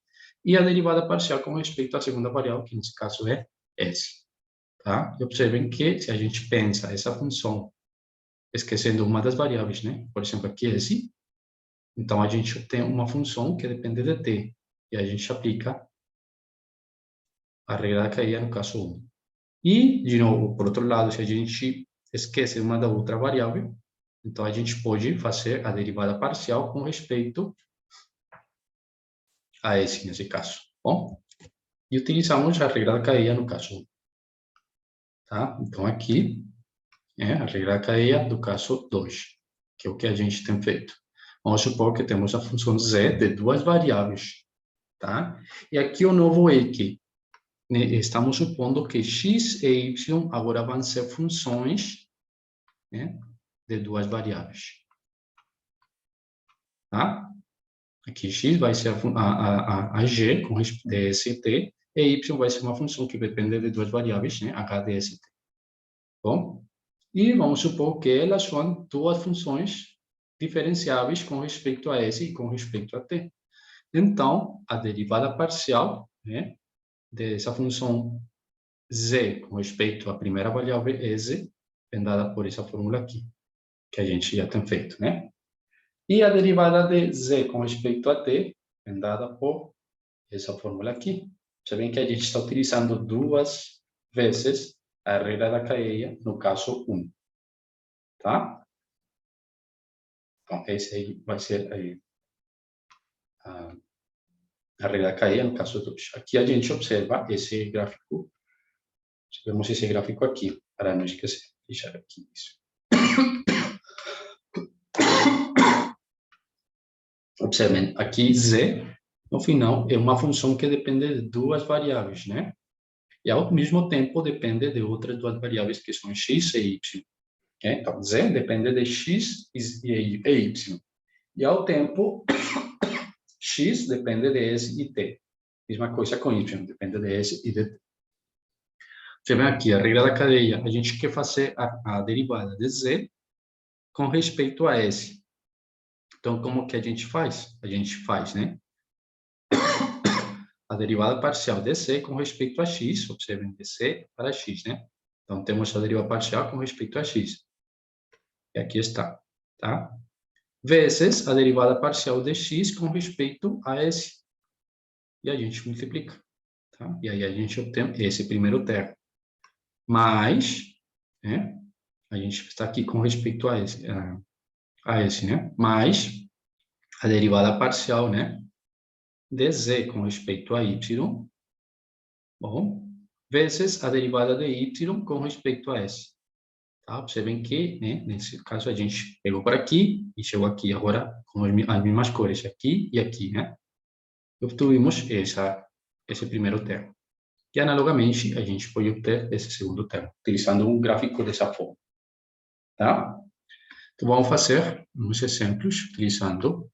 e a derivada parcial com respeito à segunda variável, que nesse caso é s. Tá? E observem que, se a gente pensa essa função, esquecendo uma das variáveis, né? Por exemplo, aqui s, então a gente tem uma função que depende de t, e a gente aplica a regra da cadeia no caso 1. E, de novo, por outro lado, se a gente esquece uma da outra variável, então a gente pode fazer a derivada parcial com respeito a esse, nesse caso. Bom, e utilizamos a regra da cadeia no caso 1. Tá? Então, aqui é a regra da cadeia do caso 2, que é o que a gente tem feito. Vamos supor que temos a função z de duas variáveis. Tá? E aqui o novo é que estamos supondo que x e y agora vão ser funções, né, de duas variáveis. Tá? Aqui x vai ser a g com dt, e y vai ser uma função que depende de duas variáveis, né, h dt. Bom, e vamos supor que elas são duas funções diferenciáveis com respeito a s e com respeito a t. Então, a derivada parcial, né, dessa função z com respeito à primeira variável s é dada por essa fórmula aqui, que a gente já tem feito, né? E a derivada de z com respeito a t é dada por essa fórmula aqui. Você vê que a gente está utilizando duas vezes a regra da cadeia no caso 1. Tá? Então, esse aí vai ser aí a regra da cadeia no caso 2. Aqui a gente observa esse gráfico. Vemos esse gráfico aqui, para não esquecer. Deixar aqui isso. Observem, aqui z, no final, é uma função que depende de duas variáveis, né? E, ao mesmo tempo, depende de outras duas variáveis, que são x e y. Okay? Então, z depende de x e y. E, ao tempo, x depende de s e t. Mesma coisa com y, depende de s e de t. Você vê aqui, a regra da cadeia, a gente quer fazer a derivada de z com respeito a s. Então, como que a gente faz? A gente faz, né, a derivada parcial de c com respeito a x, observem, de c para x, né? Então, temos a derivada parcial com respeito a x. E aqui está, tá? Vezes a derivada parcial de x com respeito a s. E a gente multiplica, tá? E aí a gente obtém esse primeiro termo. Mais, né? A gente está aqui com respeito a esse, né? Mais a derivada parcial, né, de z com respeito a y, bom, vezes a derivada de y com respeito a s. Tá? Observem que, né, nesse caso, a gente pegou por aqui e chegou aqui agora com as mesmas cores, aqui e aqui, né? Obtuvimos esse primeiro termo. E, analogamente, a gente pode obter esse segundo termo, utilizando um gráfico dessa forma. Tá? Então, vamos fazer uns exemplos, utilizando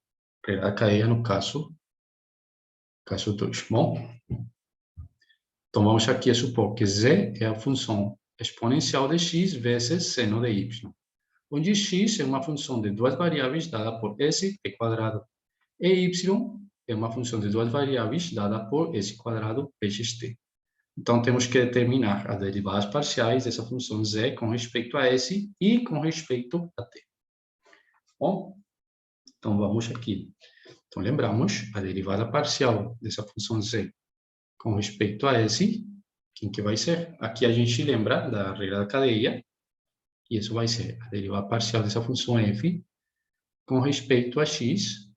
a cadeia no caso 2. Bom, então vamos aqui a supor que z é a função exponencial de x vezes seno de y, onde x é uma função de duas variáveis dada por s t quadrado, e y é uma função de duas variáveis dada por s quadrado pxt. Então, temos que determinar as derivadas parciais dessa função z com respeito a s e com respeito a t. Bom, então vamos aqui. Então, lembramos, a derivada parcial dessa função z com respeito a s, quem que vai ser? Aqui a gente lembra da regra da cadeia, e isso vai ser a derivada parcial dessa função f com respeito a x,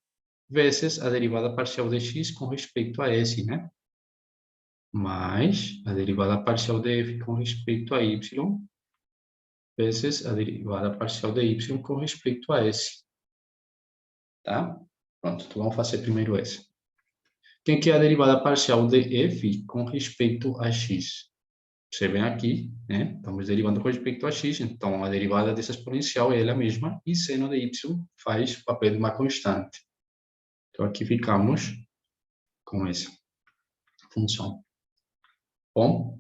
vezes a derivada parcial de x com respeito a s, né? Mais a derivada parcial de f com respeito a y, vezes a derivada parcial de y com respeito a s. Tá? Pronto, então vamos fazer primeiro esse. Quem que é a derivada parcial de f com respeito a x? Você vê aqui, né? Estamos derivando com respeito a x, então a derivada dessa exponencial é ela mesma, e seno de y faz o papel de uma constante. Então, aqui ficamos com essa função. Bom,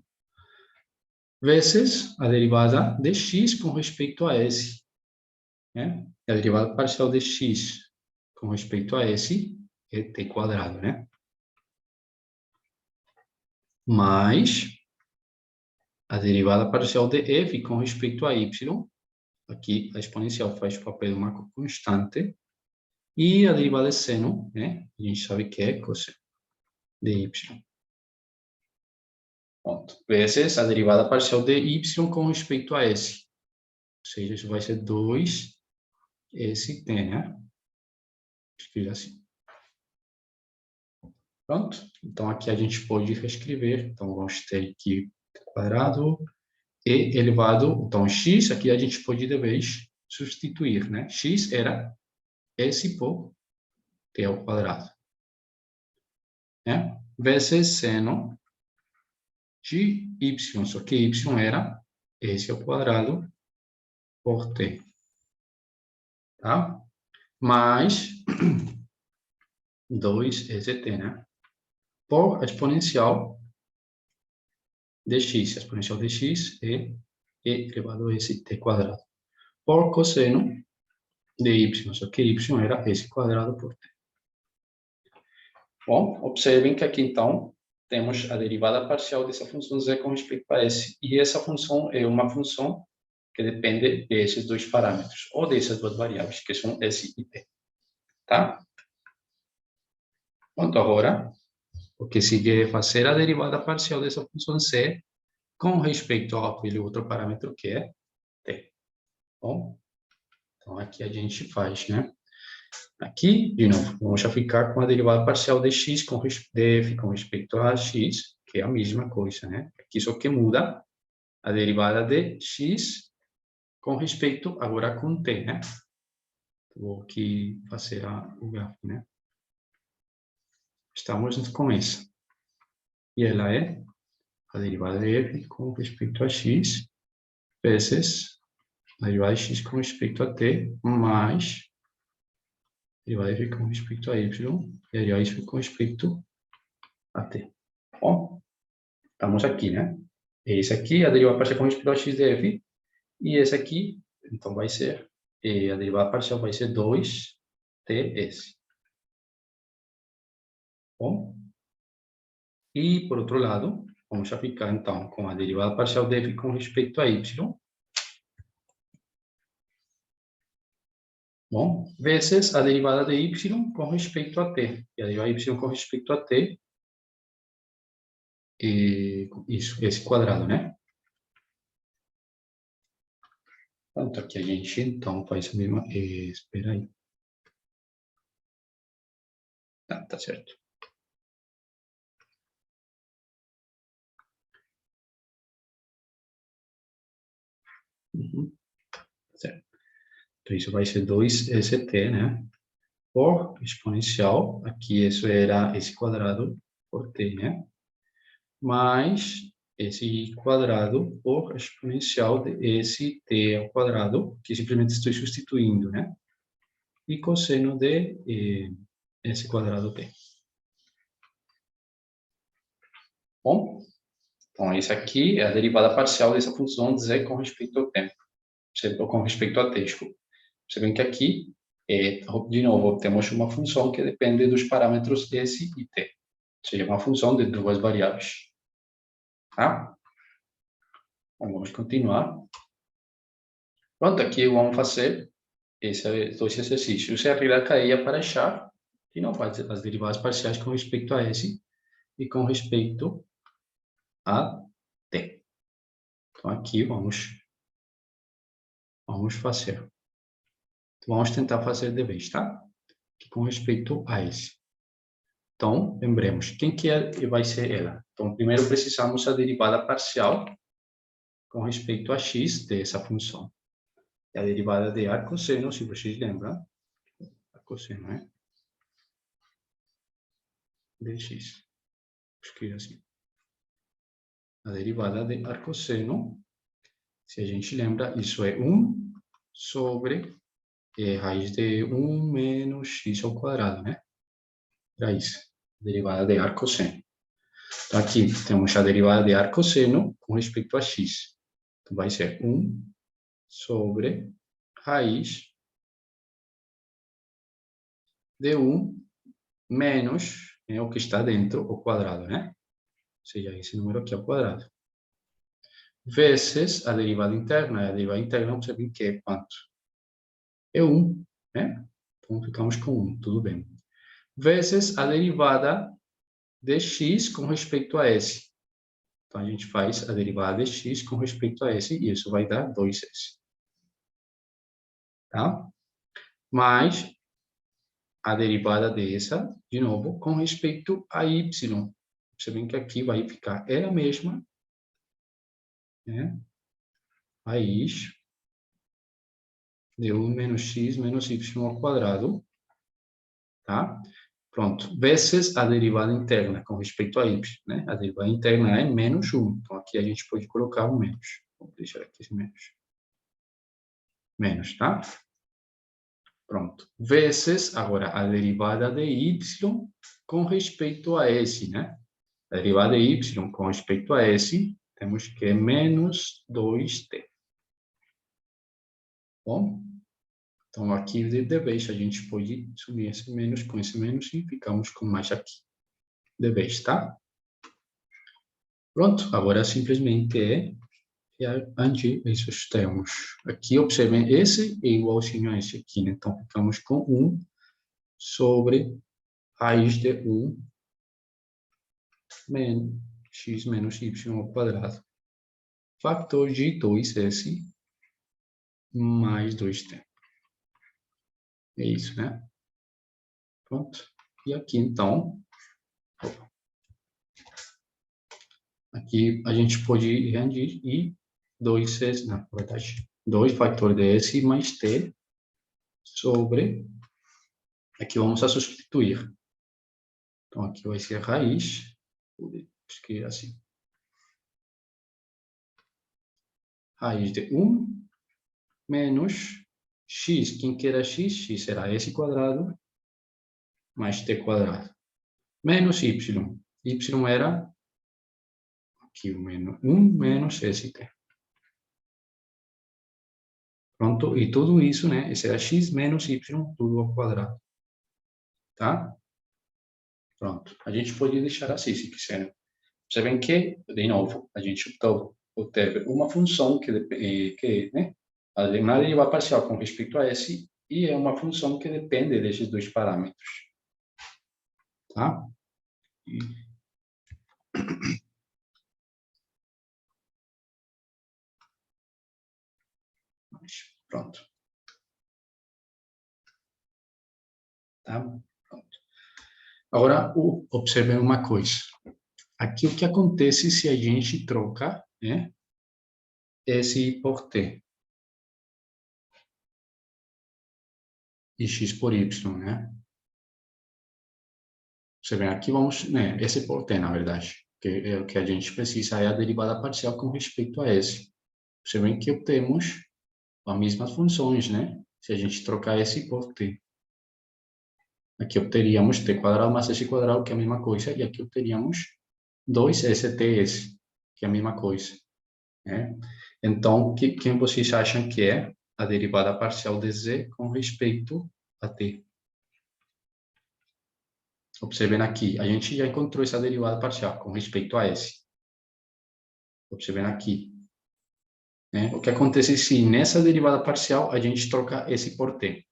vezes a derivada de x com respeito a s, né? A derivada parcial de x com respeito a s é t quadrado, né? Mais a derivada parcial de f com respeito a y, aqui a exponencial faz o papel de uma constante, e a derivada de seno, né? A gente sabe que é cosseno de y. Pronto. Vezes a derivada parcial de y com respeito a s. Ou seja, isso vai ser 2 st, né? Escrever assim. Pronto. Então, aqui a gente pode reescrever. Então, vamos ter aqui quadrado e elevado. Então, x, aqui a gente pode, de vez, substituir, né? X era s por t ao quadrado, né? Vezes seno de y, só que y era s ao quadrado por t, tá? Mais 2 st, né? Por a exponencial de x. A exponencial de x é e elevado a st quadrado. Por cosseno de y, só que y era s quadrado por t. Bom, observem que aqui, então, temos a derivada parcial dessa função z com respeito a s. E essa função é uma função que depende desses dois parâmetros, ou dessas duas variáveis, que são s e t. Tá? Pronto, agora, o que sigue é fazer a derivada parcial dessa função c com respeito àquele outro parâmetro que é t. Bom, então aqui a gente faz, né? Aqui, de novo, vamos já ficar com a derivada parcial de x de f com respeito a x, que é a mesma coisa, né? Aqui só que muda a derivada de x com respeito agora com t, né? Vou aqui fazer o gráfico, né? Estamos com essa. E ela é a derivada de f com respeito a x vezes a derivada de x com respeito a t mais a derivada de f com respeito a y e a derivada de y com respeito a t. Bom, estamos aqui, né? Esse aqui, a derivada parcial com respeito a x de f, e esse aqui, então vai ser, a derivada parcial vai ser 2ts. Bom, e por outro lado, vamos já ficar então com a derivada parcial de f com respeito a y. Bom, vezes a derivada de y com respeito a t. E a derivada de y com respeito a t, isso, esse quadrado, né? Pronto, aqui a gente então faz a mesma. Espera aí. Tá certo. Certo. Então, isso vai ser 2st, né? Por exponencial, aqui isso era esse quadrado por t, né? Mais esse quadrado por exponencial de esse t ao quadrado, que simplesmente estou substituindo, né? E cosseno de esse quadrado t. Bom, então esse aqui é a derivada parcial dessa função de z com respeito ao tempo, com respeito a t, desculpa. Você vê que aqui, de novo, temos uma função que depende dos parâmetros s e t. Ou seja, uma função de duas variáveis. Tá? Então, vamos continuar. Pronto, aqui vamos fazer dois exercícios. Se a regra caía para achar, de novo, as derivadas parciais com respeito a s e com respeito a t. Então, aqui vamos fazer. Vamos tentar fazer de vez, tá? Aqui com respeito a s. Então, lembremos, quem que vai ser ela? Então, primeiro precisamos da derivada parcial com respeito a x dessa função. É a derivada de a cosseno, se vocês lembram, a cosseno, né? De x. Escrevo assim. a derivada de arcosseno, se a gente lembra, isso é 1 sobre raiz de 1 menos x ao quadrado, né? Raiz, derivada de arcosseno. Então, aqui temos a derivada de arcosseno com respeito a x. Então, vai ser 1 sobre raiz de 1 menos o que está dentro, o quadrado, né? Ou seja, esse número aqui ao quadrado. Vezes a derivada interna. A derivada interna, observem que é quanto? É 1, né? Então, ficamos com 1, tudo bem. Vezes a derivada de x com respeito a s. Então, a gente faz a derivada de x com respeito a s, e isso vai dar 2s. Tá? Mais a derivada dessa, de novo, com respeito a y. Observem que aqui vai ficar ela mesma, né? Raiz de 1 menos x menos y ao quadrado, tá? Pronto. Vezes a derivada interna com respeito a y, né? A derivada interna é menos 1. Então, aqui a gente pode colocar um menos. Vou deixar aqui esse menos. Menos, tá? Pronto. Vezes, agora, a derivada de y com respeito a s, né? A derivada de y com respeito a s, temos que é menos 2t. Bom? Então, aqui de vez, a gente pode sumir esse menos com esse menos e ficamos com mais aqui. De vez, tá? Pronto. Agora, simplesmente é rearranjar esses termos. Aqui, observem, esse é igualzinho a esse aqui, né? Então, ficamos com 1 sobre raiz de 1 menos x menos y ao quadrado. Factor de 2s mais 2t. É isso, né? Pronto. E aqui, então, aqui a gente pode reagir e 2s, na verdade, 2 factor de s mais t sobre, aqui vamos a substituir. Então, aqui vai ser raiz, vou escrever assim, raiz de 1 menos x, quem queira x, x será s quadrado mais t quadrado, menos y. Y era aqui o menos 1 menos st. Pronto, e tudo isso, né? Esse era x menos y, tudo ao quadrado. Tá? Pronto. A gente pode deixar assim, se quiser. Você vê que, de novo, a gente obteve uma função que né? Uma derivada parcial com respeito a s, e é uma função que depende desses dois parâmetros. Tá? Pronto. Tá? Pronto. Agora, observem uma coisa. Aqui o que acontece se a gente troca, né, S por T e X por Y, né? Você vê aqui, vamos, né, S por T, na verdade, que é o que a gente precisa, é a derivada parcial com respeito a S. Você vê que obtemos as mesmas funções, né? Se a gente trocar S por T. Aqui obteríamos T quadrado mais S quadrado, que é a mesma coisa, e aqui obteríamos 2STS, que é a mesma coisa, né? Então, quem vocês acham que é a derivada parcial de Z com respeito a T? Observem aqui, a gente já encontrou essa derivada parcial com respeito a S. Observem aqui, né? O que acontece se nessa derivada parcial a gente troca S por T?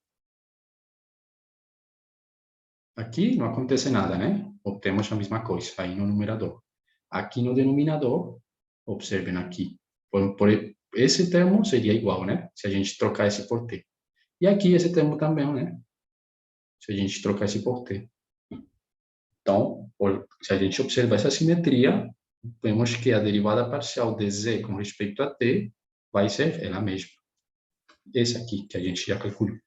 Aqui não acontece nada, né? Obtemos a mesma coisa aí no numerador. Aqui no denominador, observem aqui, esse termo seria igual, né? Se a gente trocar esse por T. E aqui esse termo também, né? Se a gente trocar esse por T. Então, se a gente observar essa simetria, vemos que a derivada parcial de z com respeito a t vai ser ela mesma. Esse aqui, que a gente já calculou.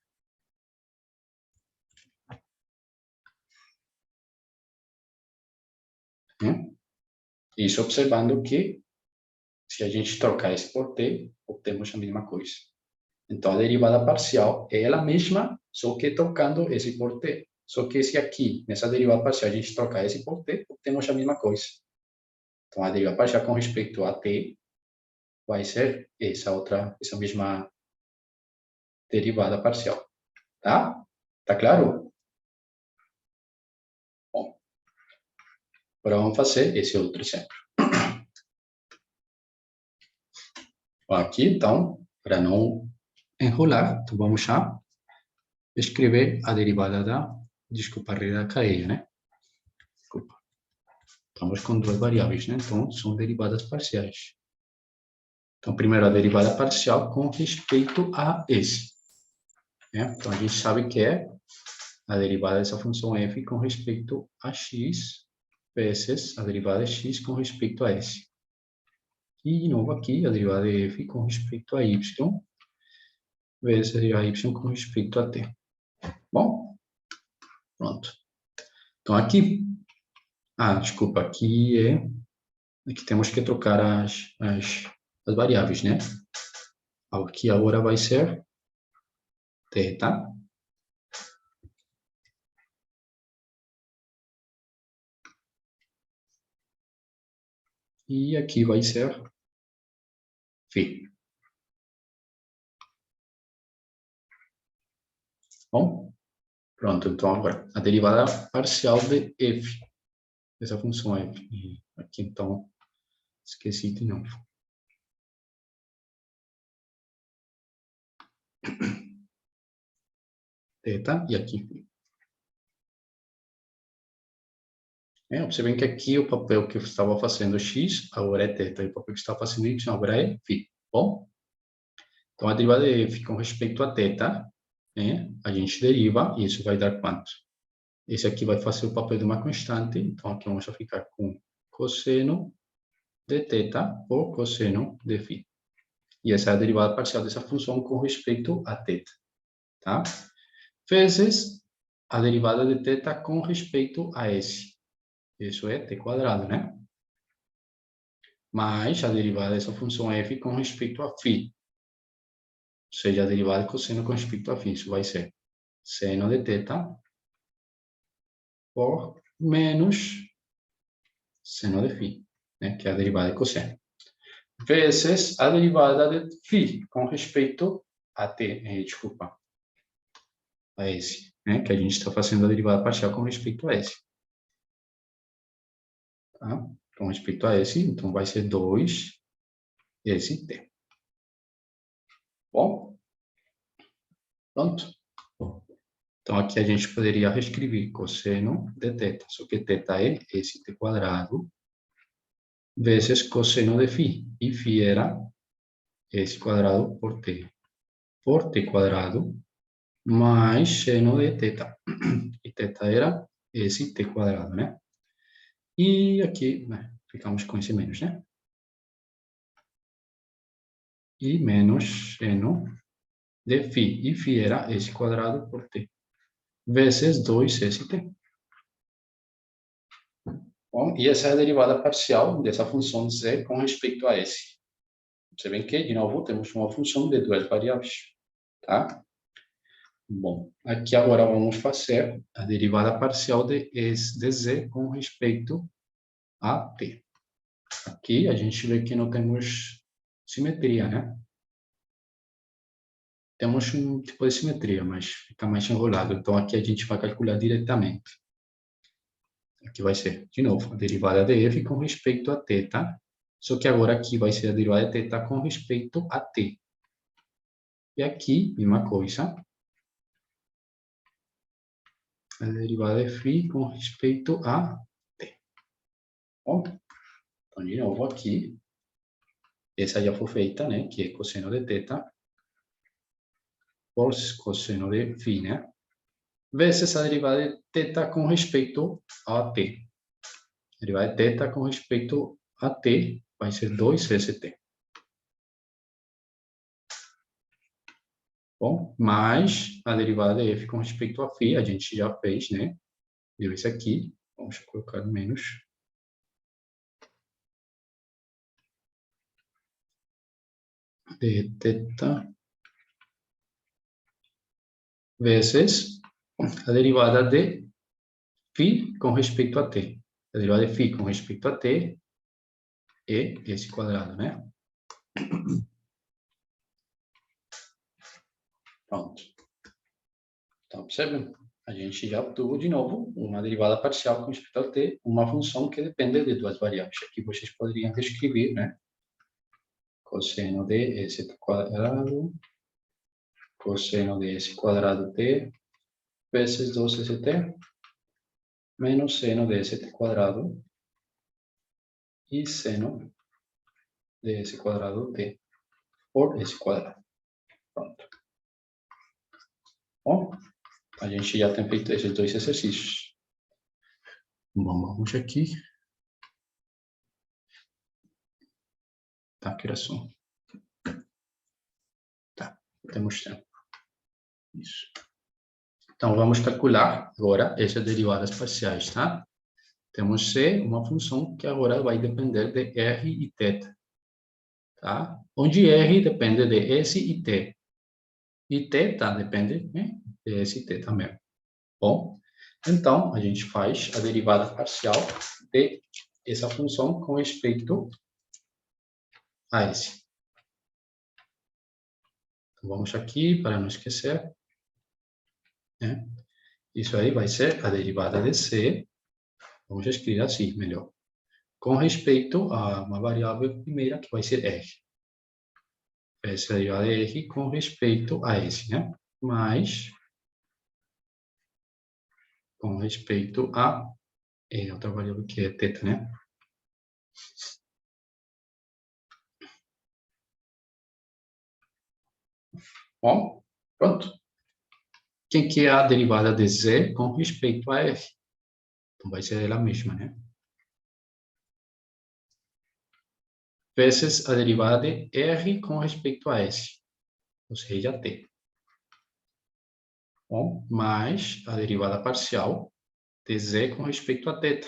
Isso observando que Se a gente trocar esse por t, obtemos a mesma coisa. Então, a derivada parcial é ela mesma, só que trocando esse por t. Só que se aqui, nessa derivada parcial, a gente trocar esse por t, obtemos a mesma coisa. Então, a derivada parcial com respeito a t vai ser essa mesma derivada parcial. Tá? Tá claro? Bom, agora vamos fazer esse outro exemplo. Aqui, então, para não enrolar, então vamos já escrever a derivada desculpa, a regra da cadeia, né? Desculpa. Estamos com duas variáveis, né? Então, são derivadas parciais. Então, primeiro, a derivada parcial com respeito a S. Né? Então, a gente sabe que é a derivada dessa função f com respeito a x vezes a derivada de x com respeito a s. E, de novo, aqui, a derivada de f com respeito a y vezes a derivada de y com respeito a t. Bom, pronto. Então, aqui... desculpa, aqui temos que trocar as variáveis, né? Aqui agora vai ser t, tá? E aqui vai ser φ. Bom, pronto. Então, agora, a derivada parcial de f, essa função f. E aqui, então, esqueci de novo. Θ e aqui φ. Observem que aqui o papel que eu estava fazendo x, agora é θ. E o papel que estava fazendo y, agora é φ. Bom, então, a derivada de f com respeito a θ, a gente deriva, e isso vai dar quanto? Esse aqui vai fazer o papel de uma constante, então aqui vamos ficar com cosseno de θ por cosseno de φ. E essa é a derivada parcial dessa função com respeito a θ. Tá? Vezes a derivada de θ com respeito a s. Isso é t quadrado, né? Mais a derivada dessa função f com respeito a φ. Ou seja, a derivada de cosseno com respeito a φ. Isso vai ser seno de θ por menos seno de φ, né? Que é a derivada de cosseno. Vezes a derivada de φ com respeito a t, desculpa, a s, né? Que a gente está fazendo a derivada parcial com respeito a s. Tá? Com respeito a s, então vai ser 2 st. Bom? Pronto. Então, aqui a gente poderia reescrever cosseno de θ, só que θ é st quadrado, vezes cosseno de φ, e φ era s quadrado por t quadrado, mais seno de θ, e θ era st quadrado, né? E aqui, né, ficamos com esse menos, né? E menos seno de φ, e φ era s quadrado por t, vezes 2st. Bom, e essa é a derivada parcial dessa função z com respeito a s. Você vê que, de novo, temos uma função de duas variáveis, tá? Bom, aqui agora vamos fazer a derivada parcial de z com respeito a t. Aqui a gente vê que não temos simetria, né? Temos um tipo de simetria, mas fica mais enrolado. Então, aqui a gente vai calcular diretamente. Aqui vai ser, de novo, a derivada de f com respeito a θ, só que agora aqui vai ser a derivada de θ com respeito a t. E aqui, mesma coisa. A derivada de φ com respeito a t. Bom, então, de novo, aqui, essa já foi feita, né? Que é cosseno de θ por cosseno de φ, né? Vezes a derivada de θ com respeito a t. A derivada de θ com respeito a t vai ser 2st. Bom, mais a derivada de f com respeito a φ, a gente já fez, né? Deu isso aqui. Vamos colocar menos. de θ vezes a derivada de φ com respeito a t. A derivada de φ com respeito a t é esse quadrado, né? Pronto. Então, observe, a gente já obtuvo de novo uma derivada parcial com respeito a t, uma função que depende de duas variáveis. Aqui vocês poderiam reescrever, né? Cosseno de s quadrado, cosseno de s quadrado t, vezes 2st, menos seno de st quadrado e seno de s quadrado t por s quadrado. Pronto. Bom, a gente já tem feito esses dois exercícios. Vamos aqui. Tá, que era só. Tá, temos tempo. Isso. Então, vamos calcular agora essas derivadas parciais, tá? Temos C, uma função que agora vai depender de R e θ, tá? Onde R depende de S e T. E θ depende, né, de S e T também. Bom, então, a gente faz a derivada parcial de essa função com respeito a S. Então, vamos aqui, para não esquecer, né? Isso aí vai ser a derivada de C, vamos escrever assim, melhor, com respeito a uma variável primeira, que vai ser R. Essa derivada de R com respeito a S, né? Mais com respeito a outra variável que é θ, né? Bom, pronto. Quem que é a derivada de Z com respeito a R? Então, vai ser ela mesma, né? Vezes a derivada de R com respeito a S, ou seja, T. Bom, mais a derivada parcial de Z com respeito a θ.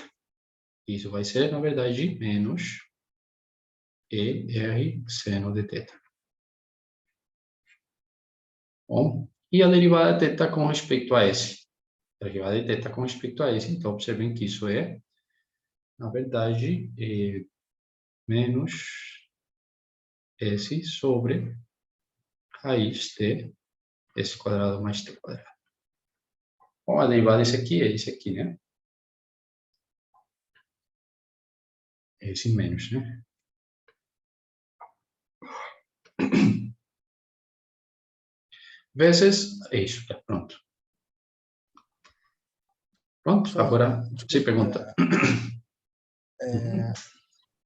Isso vai ser, na verdade, menos ER seno de θ. Bom, e a derivada de θ com respeito a S? A derivada de θ com respeito a S. Então, observem que isso é, na verdade, menos S sobre raiz de S quadrado mais T quadrado. Bom, a derivada desse aqui é esse aqui, né? Esse menos, né? Vezes isso, tá pronto. Pronto, Só, agora se desculpa, pergunta.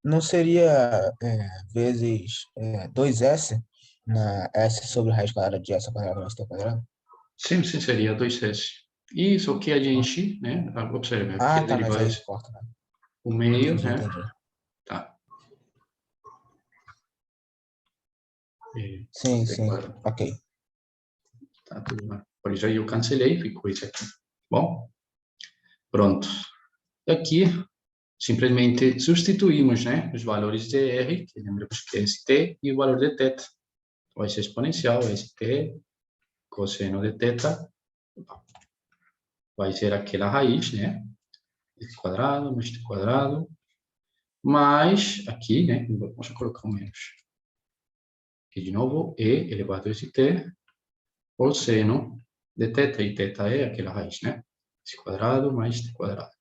não seria vezes 2S na S sobre raiz quadrada de S quadrado mais T quadrado? Sim, seria 2S. Isso que a gente, né, observa, aqui a Ah, tá, mas derivada aí corta, né? o meio, Entendi, né? entendi. Tá. Sim, T sim, quadrado. ok. Tá tudo bem. Por isso aí eu cancelei, ficou isso aqui. Bom, pronto. E aqui, simplesmente substituímos, né, os valores de R, que lembramos que é ST, e o valor de θ. Vai ser exponencial, ST, cosseno de θ, vai ser aquela raiz, né, x quadrado mais t quadrado, mais aqui, né, vamos colocar um menos. Aqui de novo, E elevado a ST, por seno de θ, e θ é aquela raiz, né, x quadrado mais t quadrado.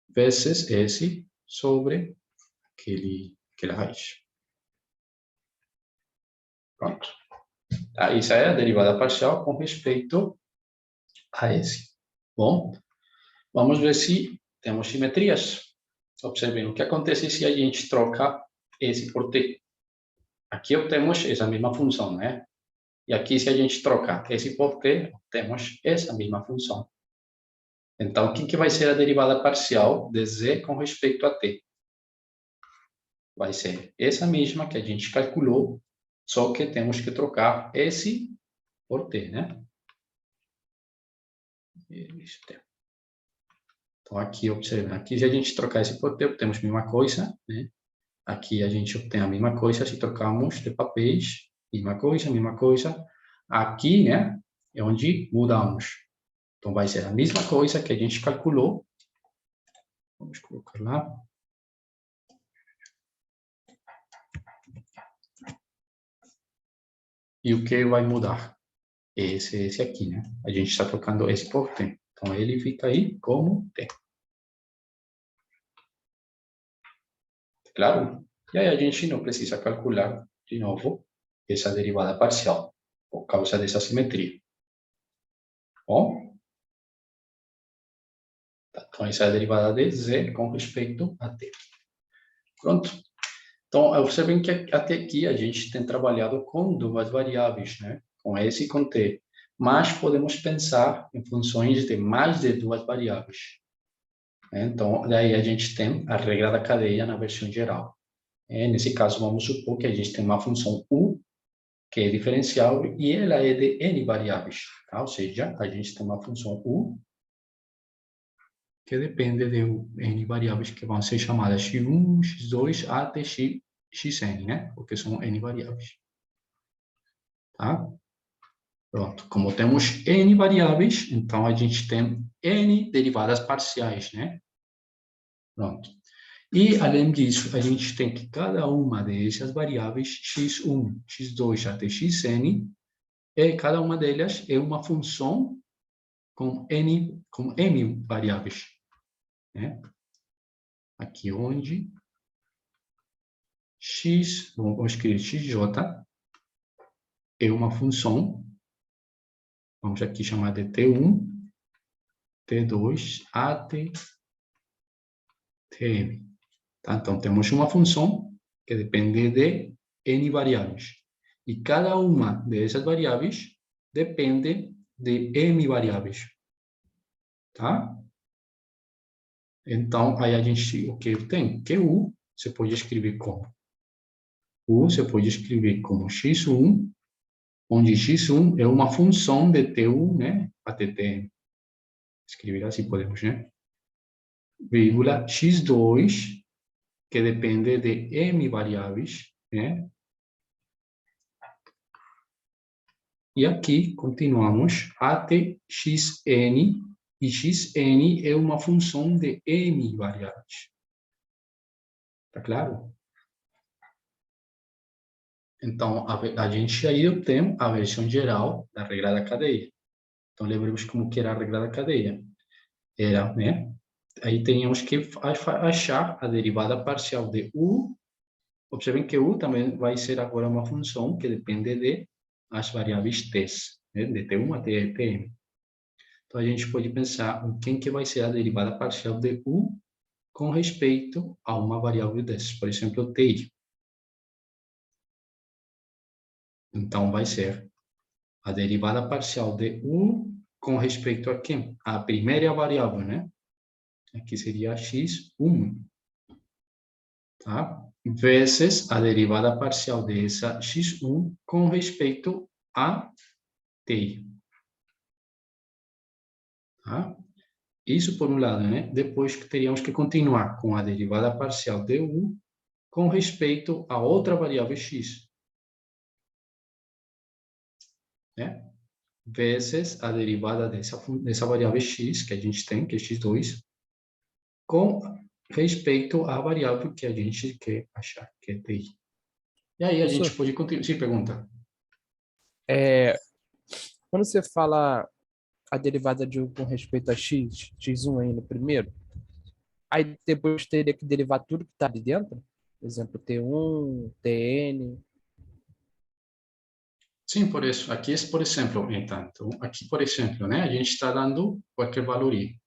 Vezes S sobre aquela raiz. Pronto. Tá, isso é a derivada parcial com respeito a S. Bom, vamos ver se temos simetrias. Observem o que acontece se a gente troca S por T. Aqui obtemos essa mesma função, né? E aqui, se a gente trocar S por T, temos essa mesma função. Então, o que vai ser a derivada parcial de Z com respeito a T? Vai ser essa mesma que a gente calculou, só que temos que trocar S por T, né? Então, aqui, observando, aqui se a gente trocar S por T, temos a mesma coisa, né? Aqui a gente obtém a mesma coisa se trocarmos de papéis, mesma coisa, mesma coisa. Aqui, né, é onde mudamos. Então, vai ser a mesma coisa que a gente calculou. Vamos colocar lá. E o que vai mudar? Esse aqui, né? A gente está trocando esse por T. Então, ele fica aí como T. Claro? E aí a gente não precisa calcular de novo essa derivada parcial, por causa dessa simetria. Bom? Então, essa é a derivada de Z com respeito a T. Pronto. Então, observem que até aqui a gente tem trabalhado com duas variáveis, né? Com S e com T. Mas podemos pensar em funções de mais de duas variáveis. Então, daí a gente tem a regra da cadeia na versão geral. Nesse caso, vamos supor que a gente tem uma função U, que é diferencial, e ela é de N variáveis. Tá? Ou seja, a gente tem uma função U, que depende de N variáveis que vão ser chamadas x1, x2, até xn, né? Porque são N variáveis. Tá? Pronto. Como temos N variáveis, então a gente tem N derivadas parciais, né? Pronto. E, além disso, a gente tem que cada uma dessas variáveis, x1, x2 até xn, cada uma delas é uma função com n variáveis. Né? Aqui onde vamos escrever xj, é uma função, vamos aqui chamar de t1, t2 até tm. Tá? Então, temos uma função que depende de n variáveis. E cada uma dessas variáveis depende de m variáveis. Tá? Então, aí a gente, o que tem? Que U, você pode escrever como? U, você pode escrever como x1, onde x1 é uma função de t1, né? Até tm. Escrever assim podemos, né? Vírgula x2, que depende de m variáveis, né? E aqui, continuamos, até xn, e xn é uma função de m variáveis. Tá claro? Então, a gente aí obtém a versão geral da regra da cadeia. Então, lembremos como que era a regra da cadeia. Era, né? Aí teríamos que achar a derivada parcial de U. Observem que U também vai ser agora uma função que depende de as variáveis t, né? De t1 até tm. Então, a gente pode pensar em quem que vai ser a derivada parcial de U com respeito a uma variável dessas. Por exemplo, ti. Então, vai ser a derivada parcial de U com respeito a quem? A primeira variável, né? Aqui seria x1, tá? Vezes a derivada parcial dessa x1 com respeito a t. Tá? Isso por um lado, né? Depois teríamos que continuar com a derivada parcial de U com respeito a outra variável x, né? Vezes a derivada dessa variável x que a gente tem, que é x2, com respeito à variável que a gente quer achar, que é ti. E aí a gente Professor, pode continuar. Sim, pergunta. quando você fala a derivada de U com respeito a x, x1 aí no primeiro, aí depois teria que derivar tudo que está ali dentro? Por exemplo, T1, Tn. Sim, por isso. Aqui, por exemplo, então, aqui, por exemplo, né, a gente está dando qualquer valor i,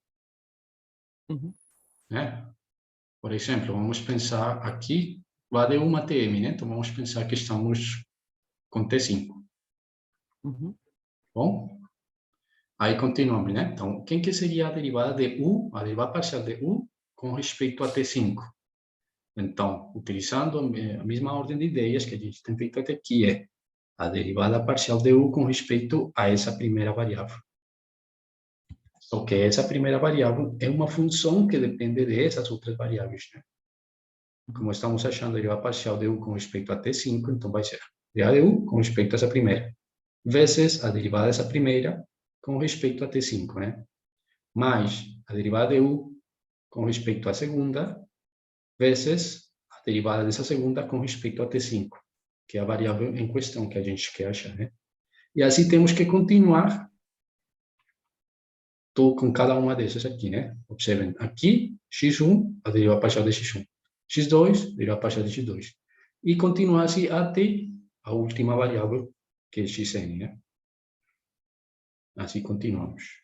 Uhum, né? Por exemplo, vamos pensar aqui, vai de 1 a tm, né? Então, vamos pensar que estamos com T5, uhum. bom? Aí continuamos, né? Então, quem que seria a derivada de U, a derivada parcial de U com respeito a T5? Então, utilizando a mesma ordem de ideias que a gente tem feito até aqui, é a derivada parcial de U com respeito a essa primeira variável. Só que essa primeira variável é uma função que depende dessas outras variáveis, né? como estamos achando a derivada parcial de u com respeito a t5, então vai ser a derivada de u com respeito a essa primeira, vezes a derivada dessa primeira com respeito a t5, né? Mais a derivada de u com respeito à segunda, vezes a derivada dessa segunda com respeito a t5, que é a variável em questão que a gente quer achar, né? E assim temos que continuar com cada uma dessas aqui, né? Observem, aqui, x1, a derivada parcial de x1. x2, derivada parcial de x2. E continuar assim até a última variável, que é xn, né? Assim continuamos.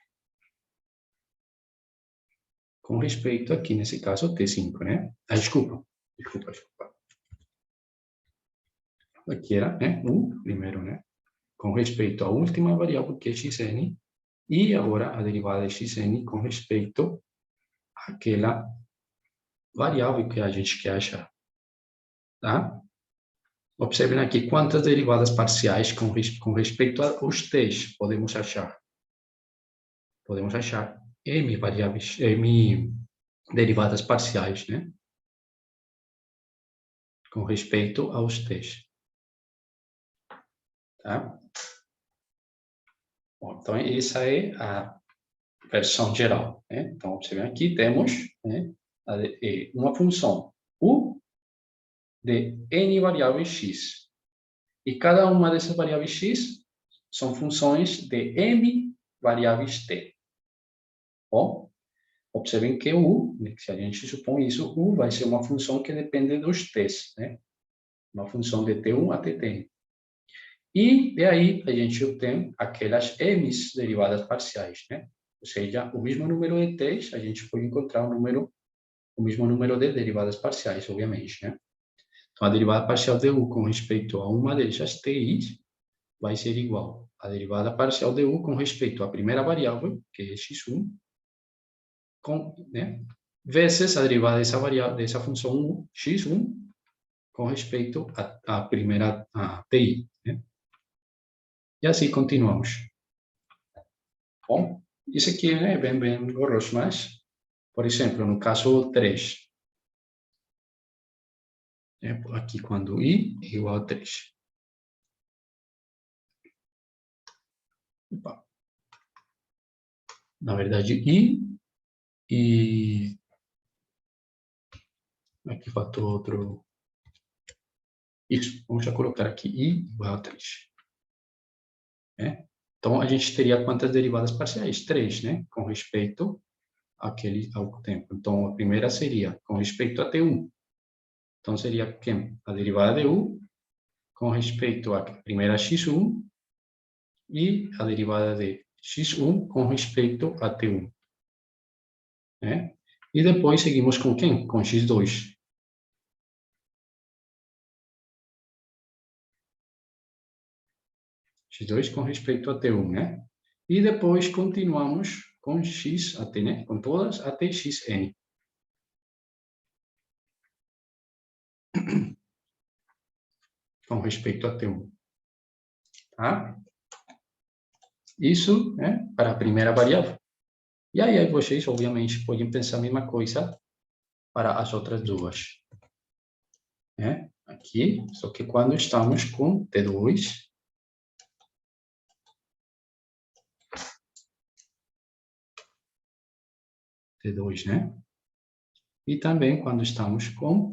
Com respeito aqui, nesse caso, ao t5, né? Ah, desculpa. Aqui era, né, o primeiro, né? Com respeito à última variável, que é xn, e agora a derivada de xn com respeito àquela variável que a gente quer achar, tá? Observem aqui quantas derivadas parciais com respeito aos t's podemos achar. Podemos achar m variáveis, m derivadas parciais, né? Com respeito aos t's. Tá? Bom, então, essa é a versão geral, né? Então, observem aqui, temos, né, uma função u de n variáveis x. E cada uma dessas variáveis x são funções de m variáveis t. Bom, observem que u, se a gente supõe isso, u vai ser uma função que depende dos t's, né? Uma função de t1 a tt. E de aí a gente obtém aquelas m's derivadas parciais, né? Ou seja, o mesmo número de t's, a gente pode encontrar o mesmo número de derivadas parciais, obviamente, né? Então, a derivada parcial de u com respeito a uma dessas t's vai ser igual à derivada parcial de u com respeito à primeira variável, que é x1, né, vezes a derivada dessa variável, dessa função u, x1, com respeito à primeira ti. Né? E assim continuamos. Bom, isso aqui é bem grosso, mas, por exemplo, no caso 3, aqui quando i é igual a 3. Opa. Na verdade, i e aqui faltou outro. Isso, vamos já colocar aqui i igual a 3. Né? Então, a gente teria quantas derivadas parciais? 3, né? Com respeito ao tempo. Então, a primeira seria com respeito a t1. Então, seria quem? A derivada de u com respeito à primeira x1 e a derivada de x1 com respeito a t1. Né? E depois seguimos com quem? Com x2. x2 com respeito a t1, né? E depois continuamos com x até, né? Com todas até xn. Com respeito a t1. Tá? Isso, né? Para a primeira variável. E aí vocês, obviamente, podem pensar a mesma coisa para as outras duas. Né? Aqui, só que quando estamos com T2, né? E também quando estamos com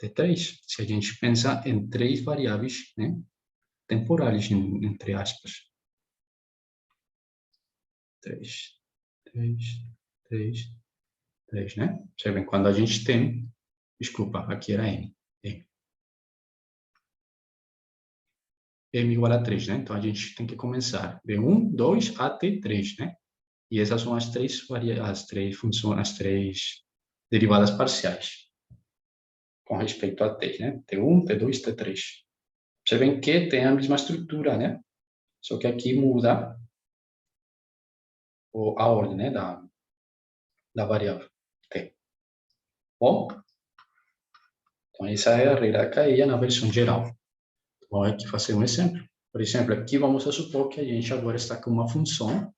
T3. Se a gente pensa em três variáveis, né? Temporais, entre aspas. 3, 3, 3, 3, né? Você vê, quando a gente tem... Desculpa, aqui era M. M igual a 3, né? Então, a gente tem que começar de 1, 2 até 3, né? E essas são as três funções, as três derivadas parciais com respeito a t, né? T1, T2, T3. Você vê que tem a mesma estrutura, né? Só que aqui muda a ordem, né? Da variável t. Bom, Então, essa é a regra da cadeia na versão geral. Vamos aqui fazer um exemplo. Por exemplo, aqui vamos supor que a gente agora está com uma função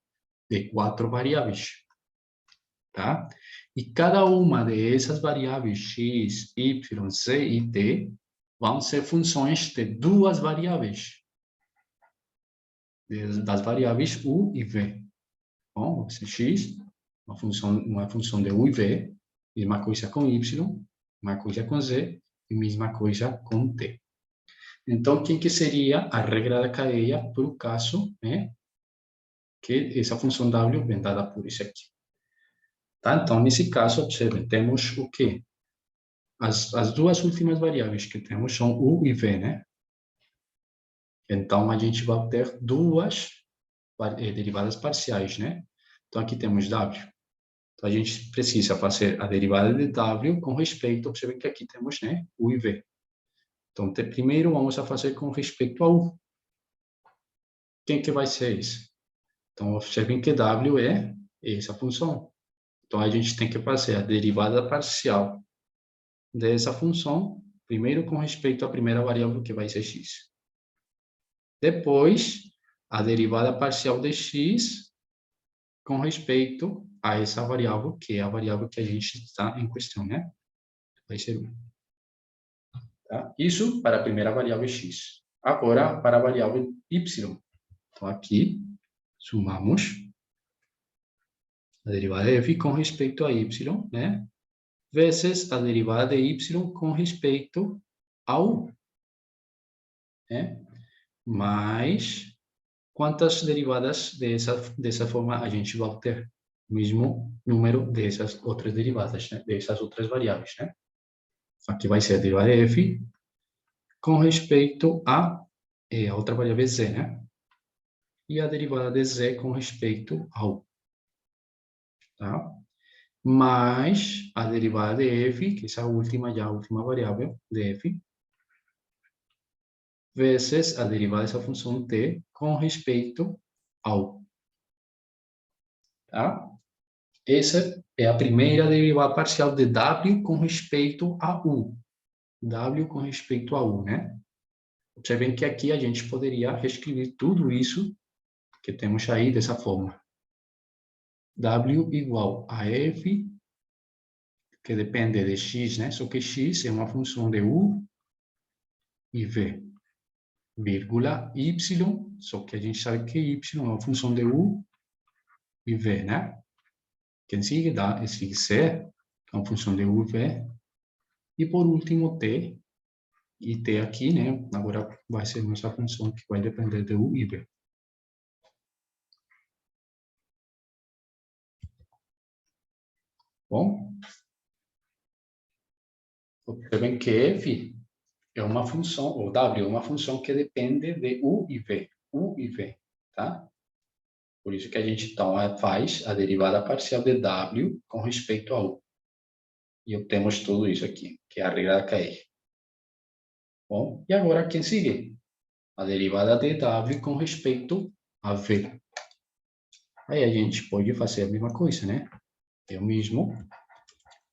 de 4 variáveis, tá? E cada uma dessas variáveis x, y, z e t vão ser funções de 2 variáveis, das variáveis u e v. Bom, esse x, uma função de u e v, mesma coisa com y, mesma coisa com z e mesma coisa com t. Então, quem que seria a regra da cadeia para o caso, né, que essa função w vem dada por isso aqui? Tá? Então, nesse caso, observem, temos o quê? As duas últimas variáveis que temos são u e v, né? Então, a gente vai ter duas derivadas parciais, né? Então, aqui temos w. Então, a gente precisa fazer a derivada de w com respeito, observem que aqui temos, né, u e v. Então, primeiro vamos a fazer com respeito a u. Quem que vai ser isso? Então, observem que w é essa função. Então, a gente tem que fazer a derivada parcial dessa função, primeiro com respeito à primeira variável, que vai ser x. Depois, a derivada parcial de x com respeito a essa variável, que é a variável que a gente está em questão, né? Vai ser 1. Tá? Isso para a primeira variável x. Agora, para a variável y. Então, aqui, sumamos a derivada de f com respeito a y, né? Vezes a derivada de y com respeito a u. Né? Mas, quantas derivadas dessa forma a gente vai ter? O mesmo número dessas outras derivadas, né? Dessas outras variáveis, né? Aqui vai ser a derivada de f com respeito a outra variável z, né? E a derivada de z com respeito a u. Tá? Mais a derivada de f, que é a última variável de f, vezes a derivada dessa função t com respeito ao. Tá? Essa é a primeira derivada parcial de w com respeito a u. W com respeito a u, né? Observem que aqui a gente poderia reescrever tudo isso que temos aí dessa forma. W igual a f, que depende de x, né? Só que x é uma função de u e v, vírgula y, só que a gente sabe que y é uma função de u e v, né? Quem sigue dá esse c, é uma função de u e v. E por último, t. E t aqui, né? Agora vai ser nossa função que vai depender de u e v. Bom, observem que f é uma função, ou w é uma função que depende de u e v, tá? Por isso que a gente, então, faz a derivada parcial de w com respeito a u. E obtemos tudo isso aqui, que é a regra da cadeia. Bom, e agora quem sigue? A derivada de w com respeito a v. Aí a gente pode fazer a mesma coisa, né? É o mesmo.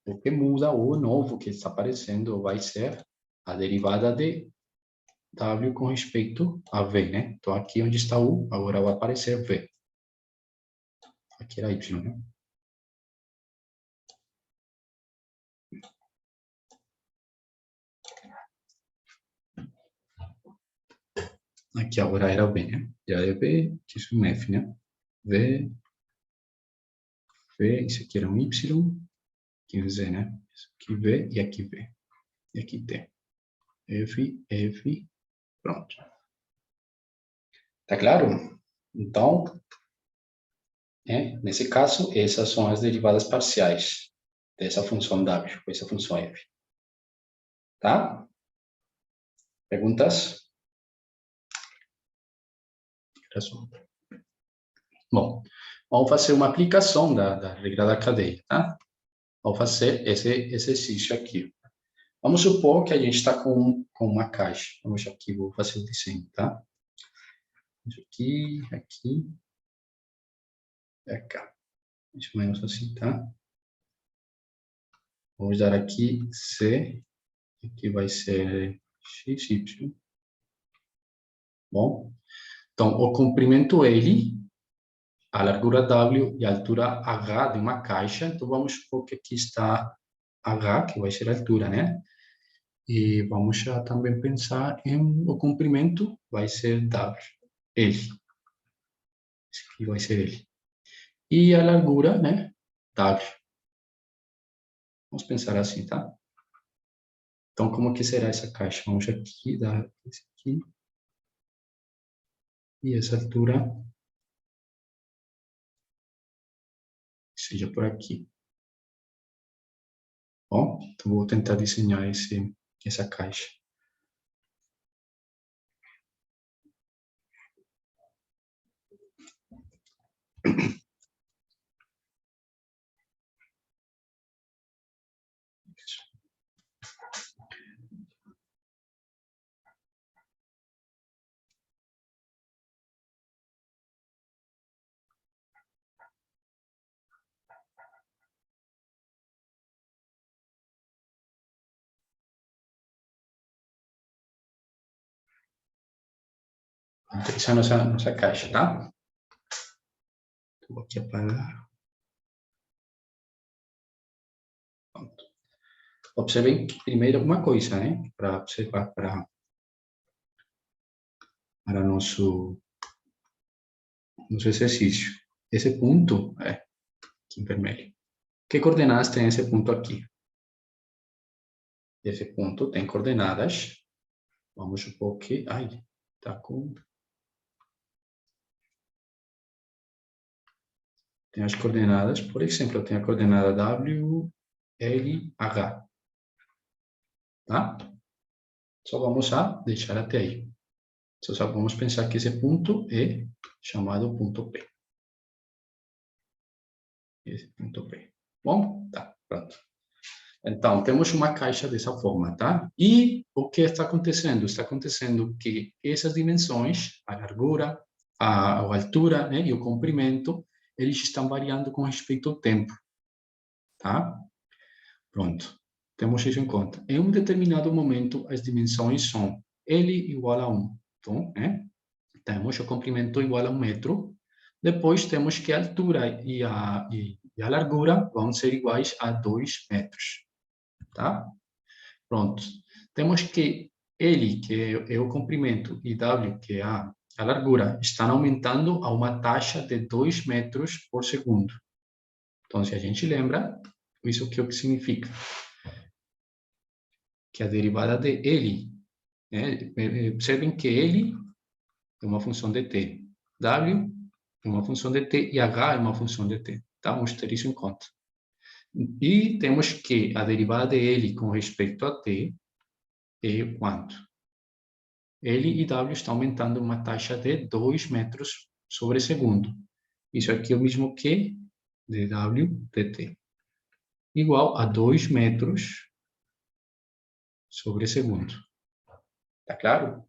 O que muda, o novo que está aparecendo, vai ser a derivada de w com respeito a v, né? Então, aqui onde está u, agora vai aparecer v. Aqui era y, né? Aqui agora era v, né? Já é v, que isso é um f, né? V, isso aqui era um y, aqui um z, né? Isso aqui v e aqui v. E aqui t. F, pronto. Tá claro? Então, nesse caso, essas são as derivadas parciais dessa função w, com essa função f. Tá? Perguntas? Bom, vamos fazer uma aplicação da regra da cadeia, tá? Vamos fazer esse exercício aqui. Vamos supor que a gente está com uma caixa. Vamos aqui, vou fazer o desenho, tá? Aqui, aqui, e cá. Mais ou menos assim, tá? Vamos dar aqui C Aqui vai ser x, y. Bom, então o comprimento L, a largura W e a altura H de uma caixa. Então vamos supor que aqui está H, que vai ser a altura, né? E vamos já também pensar em o comprimento, vai ser W, L. Esse aqui vai ser L. E a largura, né? W. Vamos pensar assim, tá? Então, como que será essa caixa? Vamos aqui dar esse aqui. E essa altura seja por aqui. Bom, então vou tentar desenhar essa caixa. Então, essa é a nossa caixa, tá? Vou aqui apagar. Pronto. Observem primeiro uma coisa, né? Para observar para nosso exercício. Esse ponto é aqui em vermelho. Que coordenadas tem esse ponto aqui? Esse ponto tem coordenadas. Vamos supor que... Ai, tá com... Tem as coordenadas, por exemplo, eu tenho a coordenada W, L, H. Tá? Só vamos a deixar até aí. Só vamos pensar que esse ponto é chamado ponto P. Esse ponto P. Bom? Tá, pronto. Então, temos uma caixa dessa forma, tá? E o que está acontecendo? Está acontecendo que essas dimensões, a largura, a altura, né, e o comprimento, eles estão variando com respeito ao tempo, tá? Pronto. Temos isso em conta. Em um determinado momento, as dimensões são L igual a 1. Então, né? Temos o comprimento igual a 1 metro. Depois, temos que a altura e a largura vão ser iguais a 2 metros. Tá? Pronto. Temos que L, que é o comprimento, e W, que é a largura, estão aumentando a uma taxa de 2 metros por segundo. Então, se a gente lembra, isso que significa? Que a derivada de L, né? Observem que L é uma função de t, W é uma função de t e H é uma função de t. Tá? Vamos ter isso em conta. E temos que a derivada de L com respeito a t é quanto? L e W estão aumentando uma taxa de 2 metros sobre segundo. Isso aqui é o mesmo que dw dt, igual a 2 metros sobre segundo. Tá claro?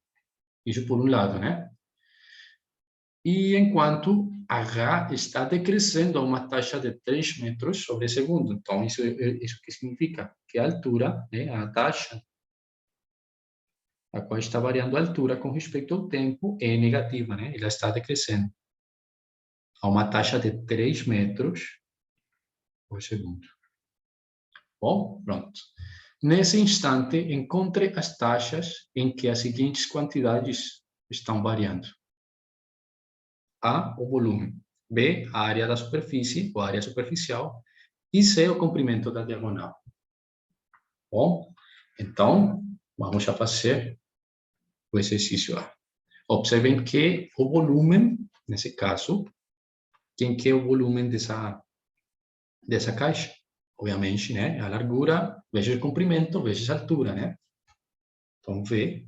Isso por um lado, né? E enquanto H está decrescendo a uma taxa de 3 metros sobre segundo. Então, isso que significa? Que a altura, né, a taxa, a qual está variando a altura com respeito ao tempo, é negativa, né? Ela está decrescendo a uma taxa de 3 metros por segundo. Bom, pronto. Nesse instante, encontre as taxas em que as seguintes quantidades estão variando. A, o volume. B, a área da superfície, ou área superficial. E C, o comprimento da diagonal. Bom, então, vamos a fazer o exercício A. Observem que o volume, nesse caso, quem que é o volume dessa caixa? Obviamente, né? A largura vezes o comprimento vezes a altura, né? Então, V,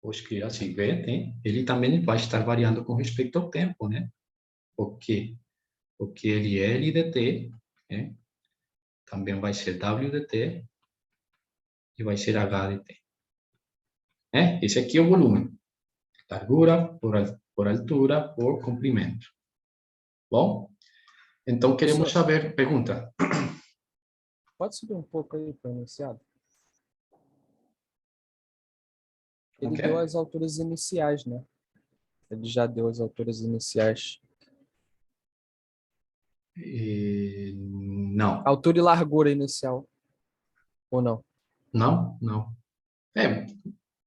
vou escrever assim, V, né? Ele também vai estar variando com respeito ao tempo, né? Porque ele é L dt, né? Também vai ser W dt e vai ser H dt. Né? Esse aqui é o volume. Largura por altura por comprimento. Bom? Então, queremos Professor, saber... Pergunta. pode subir um pouco aí para o enunciado? Ele Ok? deu as alturas iniciais, né? Ele já deu as alturas iniciais. Não, Altura e largura inicial, ou não? não. É,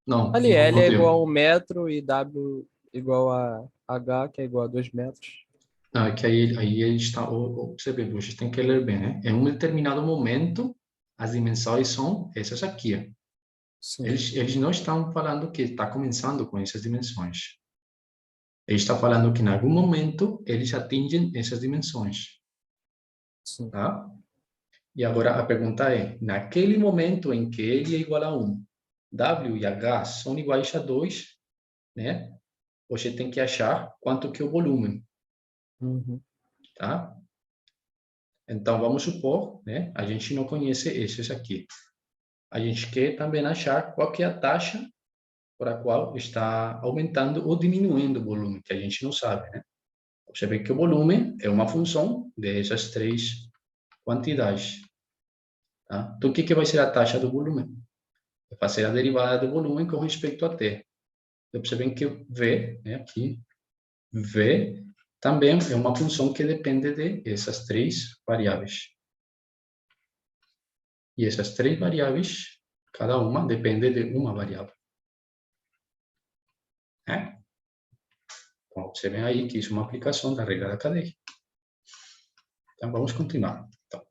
não, Ali, L não é deu. igual a 1 metro e W igual a H, que é igual a 2 metros. Não, é que aí ele está, observe, vocês têm que ler bem, né? Em um determinado momento, as dimensões são essas aqui, ó. Sim, Eles não estão falando que está começando com essas dimensões. Ele está falando que em algum momento eles atingem essas dimensões, sim. tá? E agora a pergunta é, naquele momento em que ele é igual a 1, W e H são iguais a 2, né? Você tem que achar quanto que é o volume, Uhum. tá? Então, vamos supor, né? A gente não conhece esses aqui. A gente quer também achar qual que é a taxa por a qual está aumentando ou diminuindo o volume, que a gente não sabe, né? Você vê que o volume é uma função dessas três quantidades, tá? Então, o que vai ser a taxa do volume? Vai ser a derivada do volume com respeito a t. Então, você vê que V, né, aqui, V também é uma função que depende de essas três variáveis. E essas três variáveis, cada uma depende de uma variável, né? Então, observem aí que isso é uma aplicação da regra da cadeia. Então, vamos continuar. Então,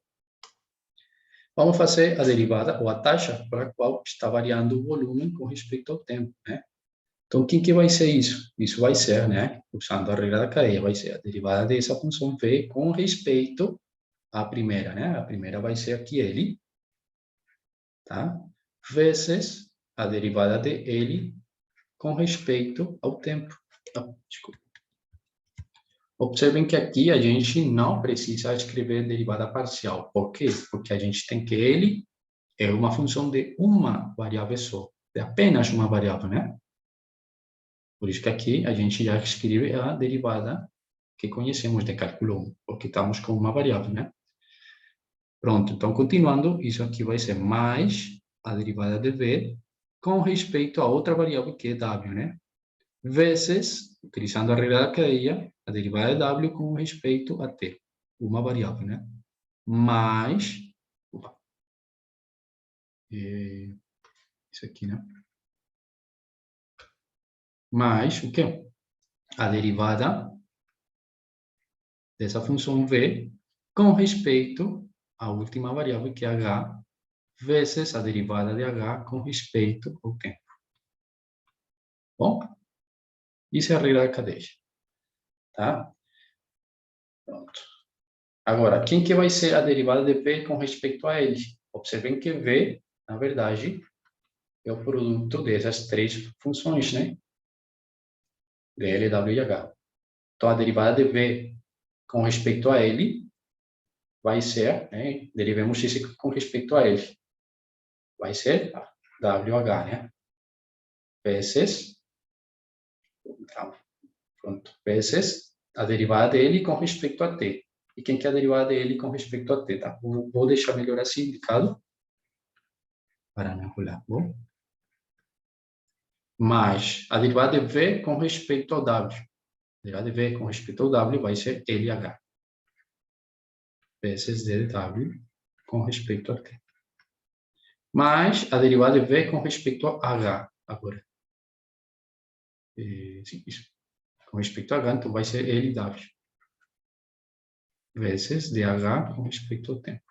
vamos fazer a derivada ou a taxa para a qual está variando o volume com respeito ao tempo, né? Então, o que vai ser isso? Isso vai ser, né, usando a regra da cadeia, vai ser a derivada dessa função v com respeito à primeira, né? A primeira vai ser aqui L, tá? Vezes a derivada de L com respeito ao tempo. Desculpa. Observem que aqui a gente não precisa escrever derivada parcial. Por quê? Porque a gente tem que L é uma função de uma variável só, de apenas uma variável, né? Por isso que aqui a gente já escreve a derivada que conhecemos de cálculo 1, porque estamos com uma variável, né? Pronto, então continuando, isso aqui vai ser mais a derivada de v com respeito a outra variável que é w, né? Vezes, utilizando a regra da cadeia, a derivada de w com respeito a t, uma variável, né? Mais, opa, isso aqui, né? Mais o quê? A derivada dessa função v com respeito à última variável que é h, vezes a derivada de h com respeito ao tempo. Bom, isso é a regra da cadeia, tá? Pronto. Agora, quem que vai ser a derivada de v com respeito a L? Observem que v, na verdade, é o produto dessas três funções, né? De L, W e H. Então, a derivada de v com respeito a L vai ser, né? Derivemos isso com respeito a L. Vai ser WH, né? Vezes, então, pronto, vezes a derivada dele com respeito a t. E quem que é a derivada dele com respeito a t, tá? Vou deixar melhor assim indicado para não enrolar, bom? Mais a derivada de v com respeito ao w. A derivada de v com respeito ao w vai ser LH. Vezes dw com respeito a t. Mais a derivada de v com respeito a h agora. Sim, isso. Com respeito a h, então vai ser LW. Vezes dH com respeito ao tempo.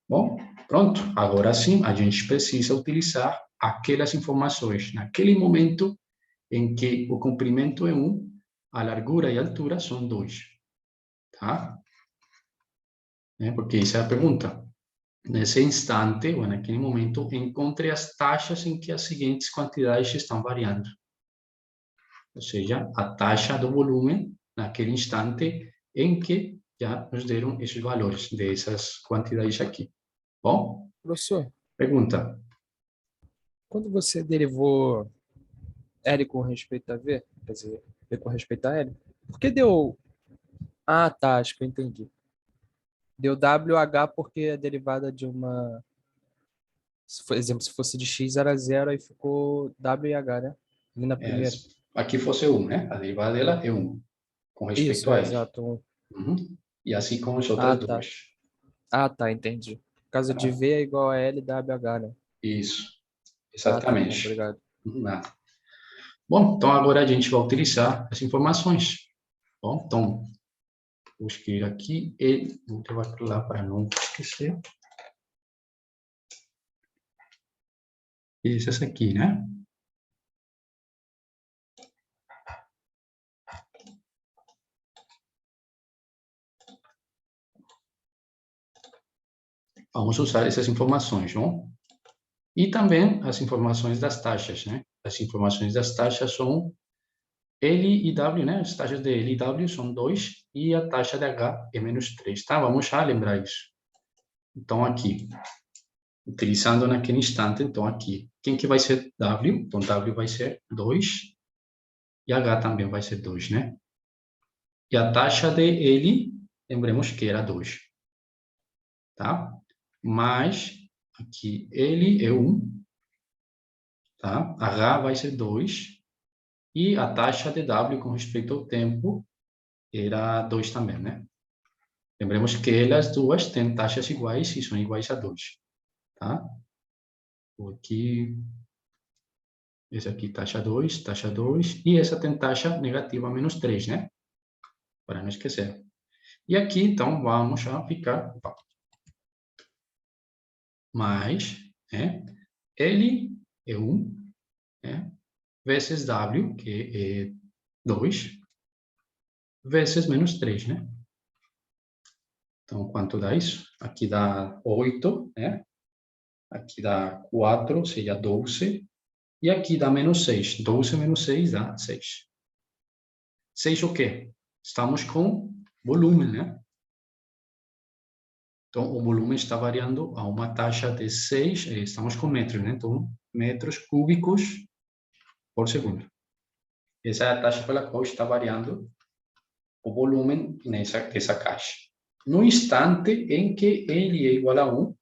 Bom, pronto. Agora sim, a gente precisa utilizar aquelas informações naquele momento em que o comprimento é 1, a largura e a altura são 2. Tá? Porque essa é a pergunta. Nesse instante, ou naquele momento, encontre as taxas em que as seguintes quantidades estão variando. Ou seja, a taxa do volume naquele instante em que já nos deram esses valores dessas quantidades aqui. Bom, Professor, pergunta. quando você derivou L com respeito a V, quer dizer, V com respeito a L, por que deu... Ah, tá, acho que eu entendi. Deu WH porque é derivada de uma Se for, exemplo, se fosse de x era 0, aí ficou W e H, né? Ali na primeira. Aqui fosse 1, né? A derivada dela é 1, com respeito Isso, a é, L. exato. Uhum. E assim com as Ah, outras tá. duas. Ah, tá, entendi. Por causa de Tá? V é igual a L WH, né? Isso, Ah, tá bom, exatamente. obrigado. Nada. Bom, então agora a gente vai utilizar as informações. Bom, então, vou escrever aqui e vou levar para lá para não esquecer. Essa aqui, né? Vamos usar essas informações, não? E também as informações das taxas, né? As informações das taxas são L e W, né? As taxas de L e W são 2 e a taxa de H é menos 3, tá? Vamos já lembrar isso. Então, aqui, utilizando naquele instante, então aqui, quem que vai ser W? Então, W vai ser 2 e H também vai ser 2, né? E a taxa de L, lembremos que era 2, tá? Mais, aqui, L é 1, tá? H vai ser 2 e a taxa de W com respeito ao tempo era 2 também, né? Lembremos que elas duas têm taxas iguais e são iguais a 2, tá? Aqui, esse aqui taxa 2, e essa tem taxa negativa menos 3, né? Para não esquecer. E aqui, então, vamos já ficar mais, né? L é 1, né? Vezes W, que é 2, vezes menos 3, né? Então, quanto dá isso? Aqui dá 8, né? Aqui dá 4, seria 12. E aqui dá menos 6. 12 menos 6 dá 6. 6 o quê? Estamos com volume, né? Então, o volume está variando a uma taxa de 6, estamos com metros, né? Então, metros cúbicos por segundo. Essa é a taxa pela qual está variando o volume nessa caixa. No instante em que L é igual a 1,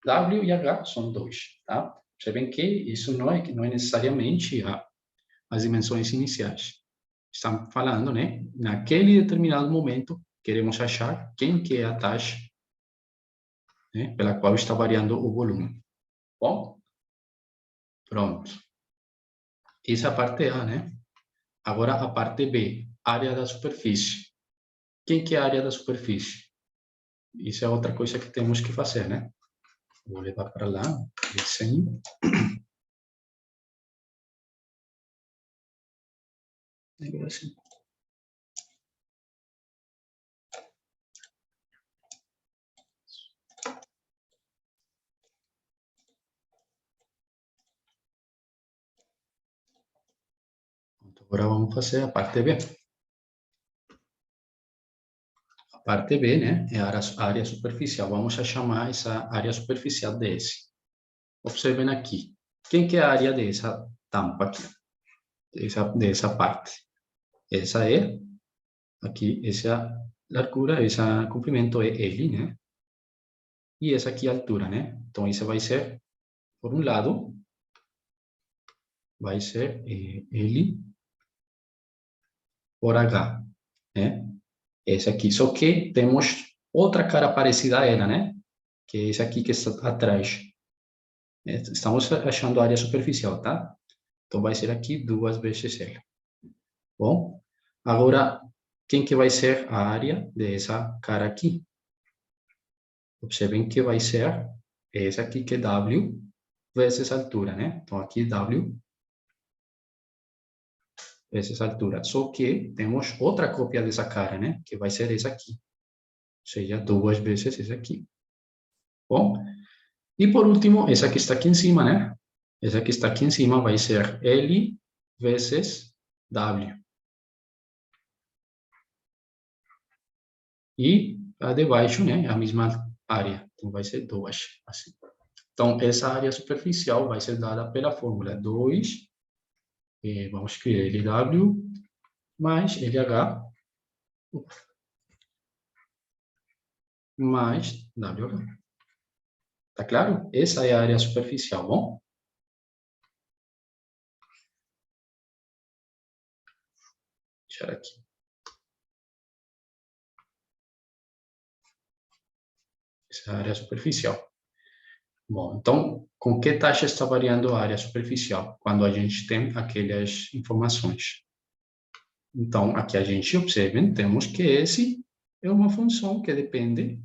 W e H são 2, tá? Percebem que isso não é necessariamente as dimensões iniciais. Estamos falando, né? Naquele determinado momento, queremos achar quem que é a taxa, né, pela qual está variando o volume. Bom, pronto. Essa é a parte A, né? Agora a parte B, área da superfície. Quem que é a área da superfície? Isso é outra coisa que temos que fazer, né? Vou levar para lá, desenho. Assim. Agora vamos fazer a parte B. A parte B, né, é a área superficial. Vamos a chamar essa área superficial de S. Observem aqui. Quem que é a área dessa tampa aqui? Dessa parte. Essa é, aqui, essa largura, esse comprimento é L, né? E essa aqui é a altura, né? Então, isso vai ser, por um lado, vai ser L por H, né? Esse aqui. Só que temos outra cara parecida a ela, né? Que é esse aqui que está atrás. Estamos achando a área superficial, tá? Então, vai ser aqui 2 vezes L. Bom, agora, quem que vai ser a área dessa cara aqui? Observem que vai ser essa aqui que é W vezes altura, né? Então, aqui W vezes altura. Só que temos outra cópia dessa cara, né? Que vai ser essa aqui. Ou seja, 2 vezes essa aqui. Bom, e por último, essa que está aqui em cima, né? Essa que está aqui em cima vai ser L vezes W. E a de baixo, né? A mesma área. Então, vai ser 2, assim. Então, essa área superficial vai ser dada pela fórmula 2, vamos escrever LW mais LH mais WH. Tá claro? Essa é a área superficial, bom? Deixa eu aqui. Essa é a área superficial. Bom, então, com que taxa está variando a área superficial? Quando a gente tem aquelas informações. Então, aqui a gente observa, temos que esse é uma função que depende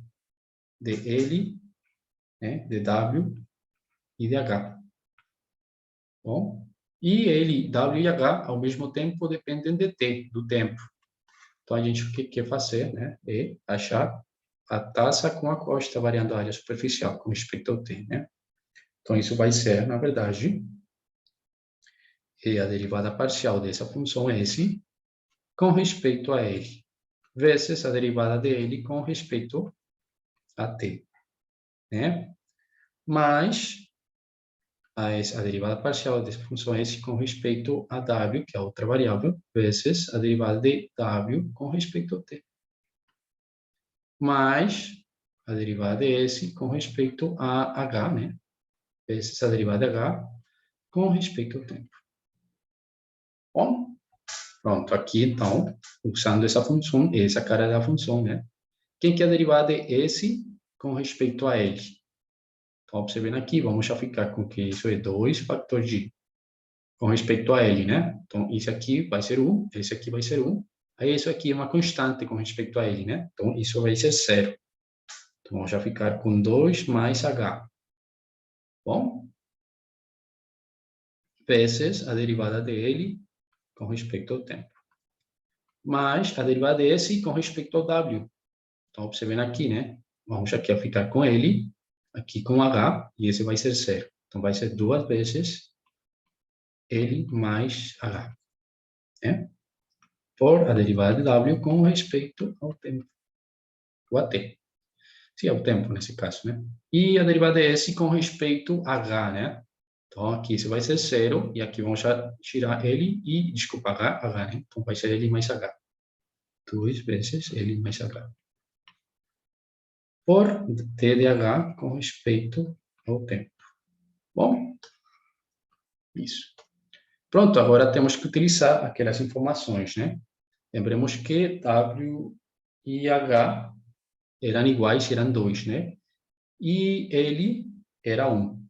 de L, né, de W e de H. Bom, e L, W e H, ao mesmo tempo, dependem de T, do tempo. Então, a gente o que quer fazer, né, é achar a taxa com a qual está variando a área superficial, com respeito ao T, né? Então, isso vai ser, na verdade, a derivada parcial dessa função S com respeito a L, vezes a derivada de L com respeito a T, né? Mais a derivada parcial dessa função S com respeito a W, que é a outra variável, vezes a derivada de W com respeito a T. Mais a derivada de S com respeito a H, né? Vezes a derivada de H com respeito ao tempo. Bom, pronto, aqui então, usando essa função, essa é a cara da função, né? Quem que é a derivada de S com respeito a L? Então, observando aqui, vamos já ficar com que isso é 2 fator de com respeito a L, né? Então, isso aqui vai ser 1, esse aqui vai ser 1. Aí, isso aqui é uma constante com respeito a L, né? Então, isso vai ser 0. Então, vamos já ficar com 2 mais H. Bom? Vezes a derivada de L com respeito ao tempo. Mais a derivada de S com respeito ao W. Então, observando aqui, né? Vamos aqui a ficar com L, aqui com H, e esse vai ser 0. Então, vai ser 2 vezes L mais H, né? Por a derivada de W com respeito ao tempo, ou a T. Sim, ao tempo, nesse caso, né? E a derivada de S com respeito a H, né? Então, aqui isso vai ser 0, e aqui vamos já tirar L e, desculpa, H, né? Então, vai ser L mais H. 2 vezes L mais H. Por T de H com respeito ao tempo. Bom, isso. Pronto, agora temos que utilizar aquelas informações, né? Lembremos que W e H eram iguais, eram 2, né? E L era 1,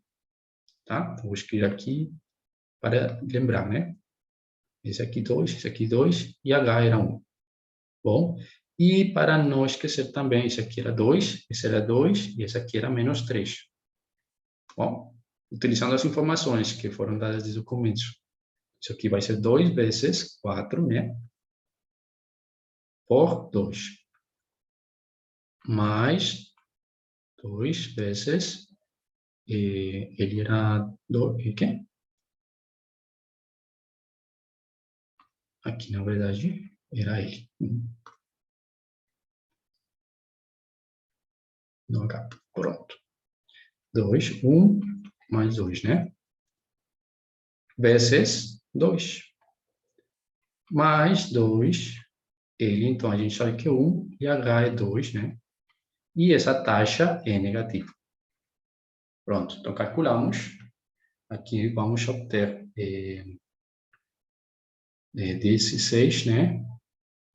tá? Então, vou escrever aqui para lembrar, né? Esse aqui 2, esse aqui 2, e H era 1. Bom, e para não esquecer também, esse aqui era 2, esse era 2, e esse aqui era menos 3. Bom, utilizando as informações que foram dadas desde o começo. Isso aqui vai ser 2 vezes 4, né? Por 2. Mais 2 vezes, ele era, quê? Aqui, na verdade, era ele. No H, pronto. 2, 1, mais 2, né? Vezes 2. Mais 2, ele, então, a gente sabe que é 1 e H é 2, né? E essa taxa é negativa. Pronto, então calculamos. Aqui vamos obter 16, né?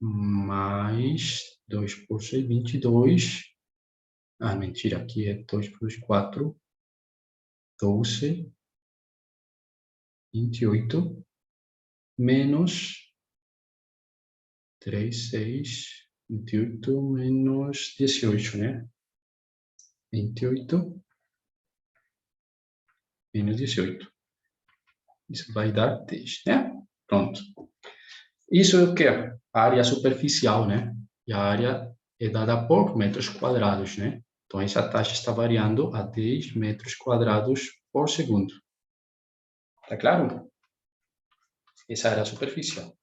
Mais 2 por 6, 22. Ah, mentira, aqui é 2 por 4, 12, 28, menos 3, 6, 28 menos 18, né? 28 menos 18. Isso vai dar 10, né? Pronto. Isso é o que? A área superficial, né? E a área é dada por metros quadrados, né? Então, essa taxa está variando a 10 metros quadrados por segundo. Tá claro? Essa era a superficial.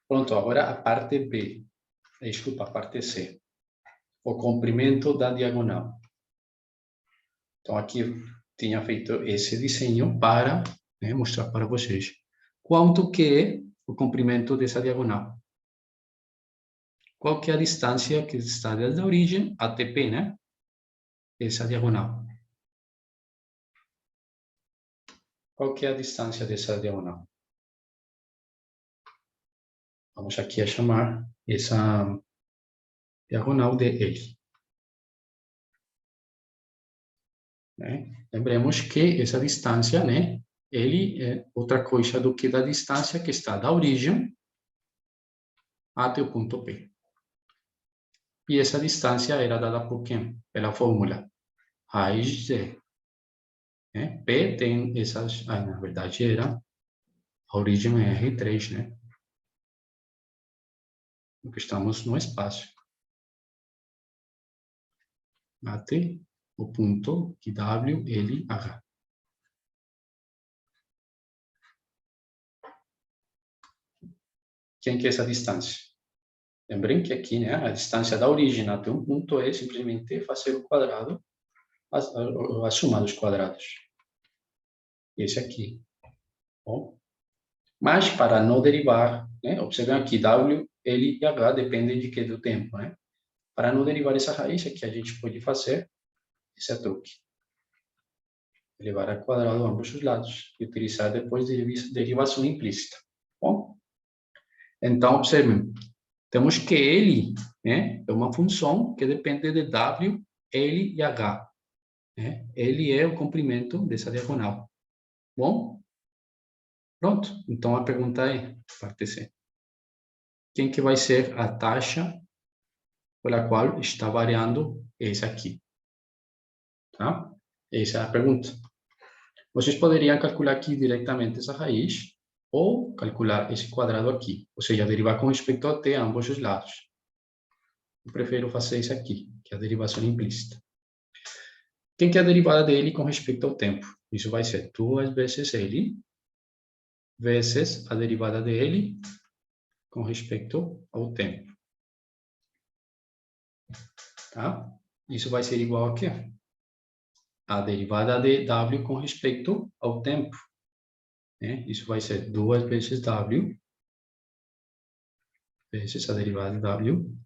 Pronto, agora a parte B. Desculpa, a parte C. O comprimento da diagonal. Então, aqui eu tinha feito esse desenho para, né, mostrar para vocês quanto que é o comprimento dessa diagonal. Qual que é a distância que está desde a origem até P, né? Essa diagonal. qual que é a distância dessa diagonal? Vamos aqui a chamar essa diagonal de L. Né? Lembremos que essa distância, né, L é outra coisa do que da distância que está da origem até o ponto P. E essa distância era dada por quem? Pela fórmula raiz de Z. Né? P tem essas... na verdade, era a origem é R3, né? Porque estamos no espaço. Até o ponto que W, L, H. Quem que é essa distância? Lembrem que aqui, né, a distância da origem até um ponto é simplesmente fazer o quadrado, a soma dos quadrados. Esse aqui. Bom, mas para não derivar, né, observem aqui, W, L e H dependem de que? Do tempo, né? Para não derivar essa raiz aqui, a gente pode fazer esse truque. Elevar ao quadrado ambos os lados e utilizar depois derivação implícita. Bom, então, observem, temos que L, né, é uma função que depende de W, L e H. Né? L é o comprimento dessa diagonal. Bom, pronto. Então, a pergunta é, parte C. Quem que vai ser a taxa pela qual está variando esse aqui? Tá? Essa é a pergunta. Vocês poderiam calcular aqui diretamente essa raiz ou calcular esse quadrado aqui, ou seja, derivar com respeito a t a ambos os lados. Eu prefiro fazer isso aqui, que é a derivação implícita. Quem que é a derivada dele com respeito ao tempo? Isso vai ser 2 vezes L vezes a derivada dele com respeito ao tempo. Tá? Isso vai ser igual a quê? A derivada de W com respeito ao tempo. Né? Isso vai ser 2 vezes W vezes a derivada de W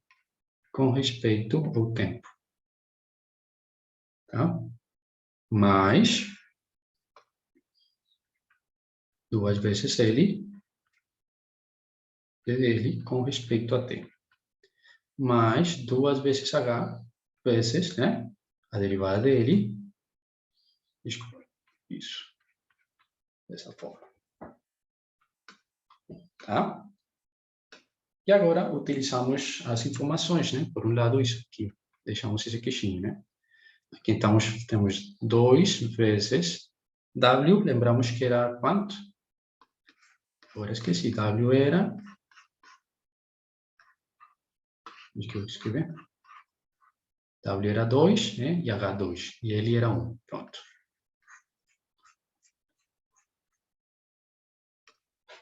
com respeito ao tempo. Tá? Mais 2 vezes L dele com respeito a t. Mais 2 vezes h vezes, né, a derivada dele. Desculpa, isso. Dessa forma. Tá? E agora utilizamos as informações, né? Por um lado, isso aqui. Deixamos esse queixinho, né? Aqui então, temos 2 vezes W. Lembramos que era quanto? Agora esqueci. W era... Deixa eu escrever. W era 2, né? E H 2. E L era 1. Pronto.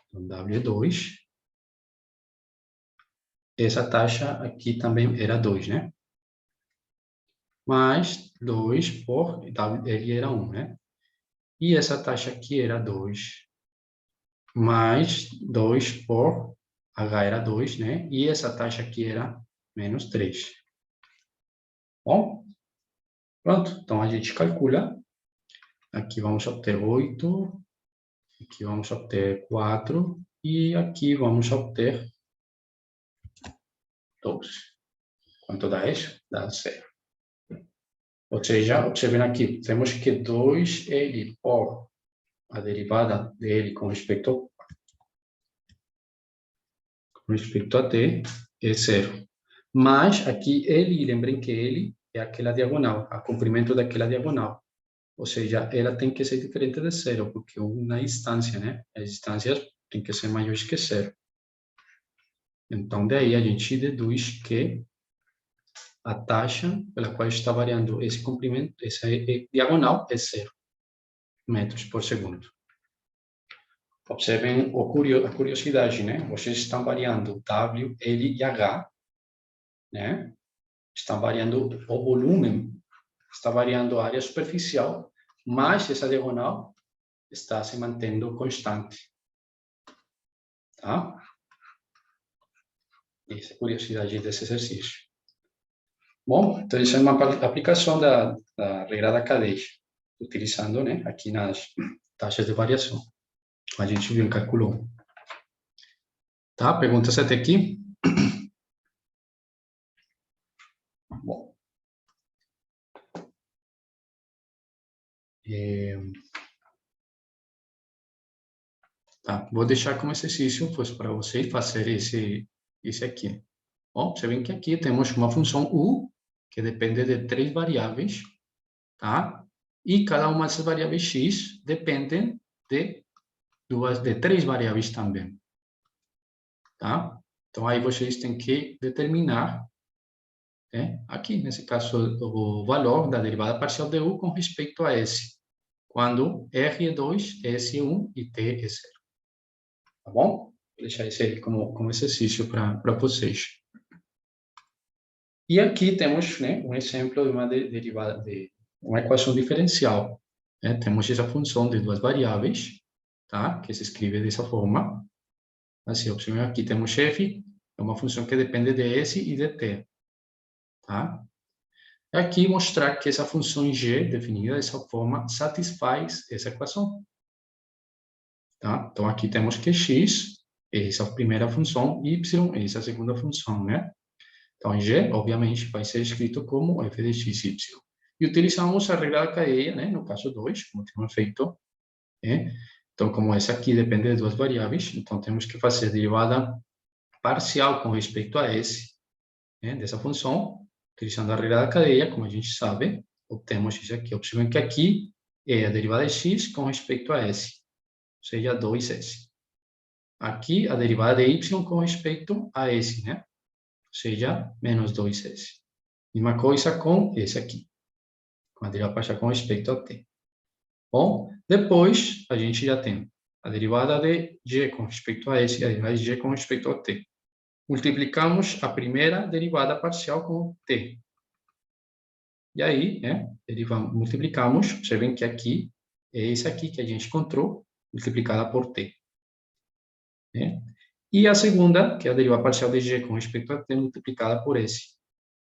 Então, W é 2. Essa taxa aqui também era 2, né? Mais 2 por W, L era 1, né? E essa taxa aqui era 2. Mais 2 por H era 2, né? E essa taxa aqui era menos 3. Bom, pronto. Então, a gente calcula. Aqui vamos obter 8. Aqui vamos obter 4. E aqui vamos obter 12. Quanto dá isso? Dá 0. Ou seja, observem aqui, temos que 2L por a derivada dele com respeito a t é 0. Mas aqui L, lembrem que L é aquela diagonal, o comprimento daquela diagonal. Ou seja, ela tem que ser diferente de 0, porque uma instância, né? As instâncias têm que ser maiores que 0. Então, daí a gente deduz que a taxa pela qual está variando esse comprimento, essa diagonal, é 0 metros por segundo. Observem a curiosidade, né? Vocês estão variando W, L e H, né? Estão variando o volume, está variando a área superficial, mas essa diagonal está se mantendo constante. Tá? Essa é a curiosidade desse exercício. Bom, então isso é uma aplicação da regra da cadeia, utilizando, né, aqui nas taxas de variação. A gente viu, calculou. Tá? Perguntas até aqui? Bom. Tá, vou deixar como exercício para vocês fazer esse aqui. Bom, você vê que aqui temos uma função u, que depende de 3 variáveis, tá? E cada uma dessas variáveis x dependem de 3 variáveis também, tá? Então, aí vocês têm que determinar, né, aqui, nesse caso, o valor da derivada parcial de u com respeito a s, quando r é 2, s é 1 e t é 0. Tá bom? Vou deixar isso aí como exercício para vocês. E aqui temos, né, um exemplo de uma derivada de uma equação diferencial. Né? Temos essa função de 2 variáveis, tá? Que se escreve dessa forma. Assim, aqui temos f, é uma função que depende de s e de t. Tá? E aqui mostrar que essa função g, definida dessa forma, satisfaz essa equação. Tá? Então, aqui temos que x, essa é a primeira função, y, essa é a segunda função, né? Então, g, obviamente, vai ser escrito como f de x, y. E utilizamos a regra da cadeia, né? No caso 2, como temos feito. Né? Então, como essa aqui depende de 2 variáveis, então temos que fazer derivada parcial com respeito a s, né? Dessa função, utilizando a regra da cadeia, como a gente sabe, obtemos isso aqui. Observem que aqui é a derivada de x com respeito a s, ou seja, 2s. Aqui, a derivada de y com respeito a s, né? Ou seja, menos 2s. Mesma coisa com esse aqui, com a derivada parcial com respeito a t. Bom, depois a gente já tem a derivada de g com respeito a s e a derivada de g com respeito a t. Multiplicamos a primeira derivada parcial com t. E aí, né, multiplicamos, você vê que aqui é esse aqui que a gente encontrou, multiplicada por t. Né? E a segunda, que é a derivada parcial de g com respeito a t, multiplicada por esse.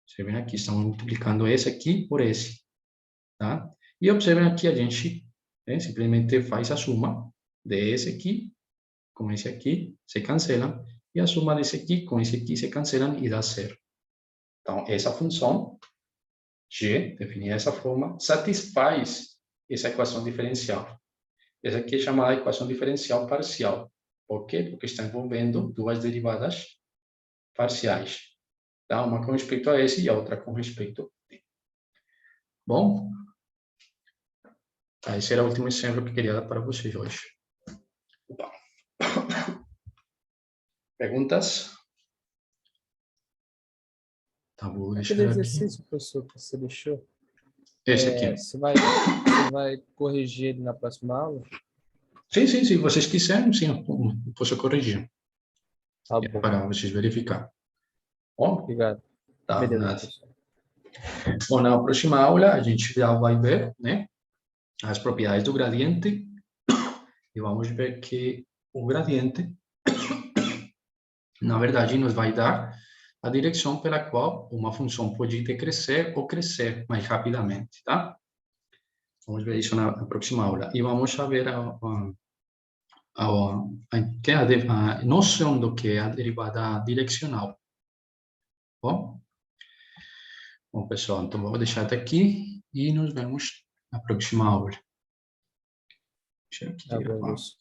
Você vê aqui, estamos multiplicando esse aqui por esse. Tá? E observem aqui, a gente, né, simplesmente faz a soma desse aqui com esse aqui, se cancelam, e a soma desse aqui com esse aqui se cancelam e dá zero. Então, essa função, g, definida dessa forma, satisfaz essa equação diferencial. Essa aqui é chamada equação diferencial parcial. Por quê? Porque está envolvendo duas derivadas parciais. Tá? Uma com respeito a S e a outra com respeito a T. Bom, esse era o último exemplo que queria dar para vocês hoje. Opa. Perguntas? Tá, vou deixar Aquele aqui. exercício, professor, que você deixou, Esse aqui. você vai corrigir ele na próxima aula? Sim, se vocês quiserem, sim, eu posso corrigir. Tá bom. Para vocês verificar. Bom, Obrigado. tá, Beleza, nada. professor. Bom, na próxima aula a gente já vai ver, né, as propriedades do gradiente e vamos ver que o gradiente, na verdade, nos vai dar a direção pela qual uma função pode decrescer ou crescer mais rapidamente, tá? Vamos ver isso na próxima aula. E vamos ver a noção do que é a derivada direcional. Bom, pessoal, então vou deixar até aqui e nos vemos na próxima aula. Deixa eu aqui Tá bom, gravar. professor.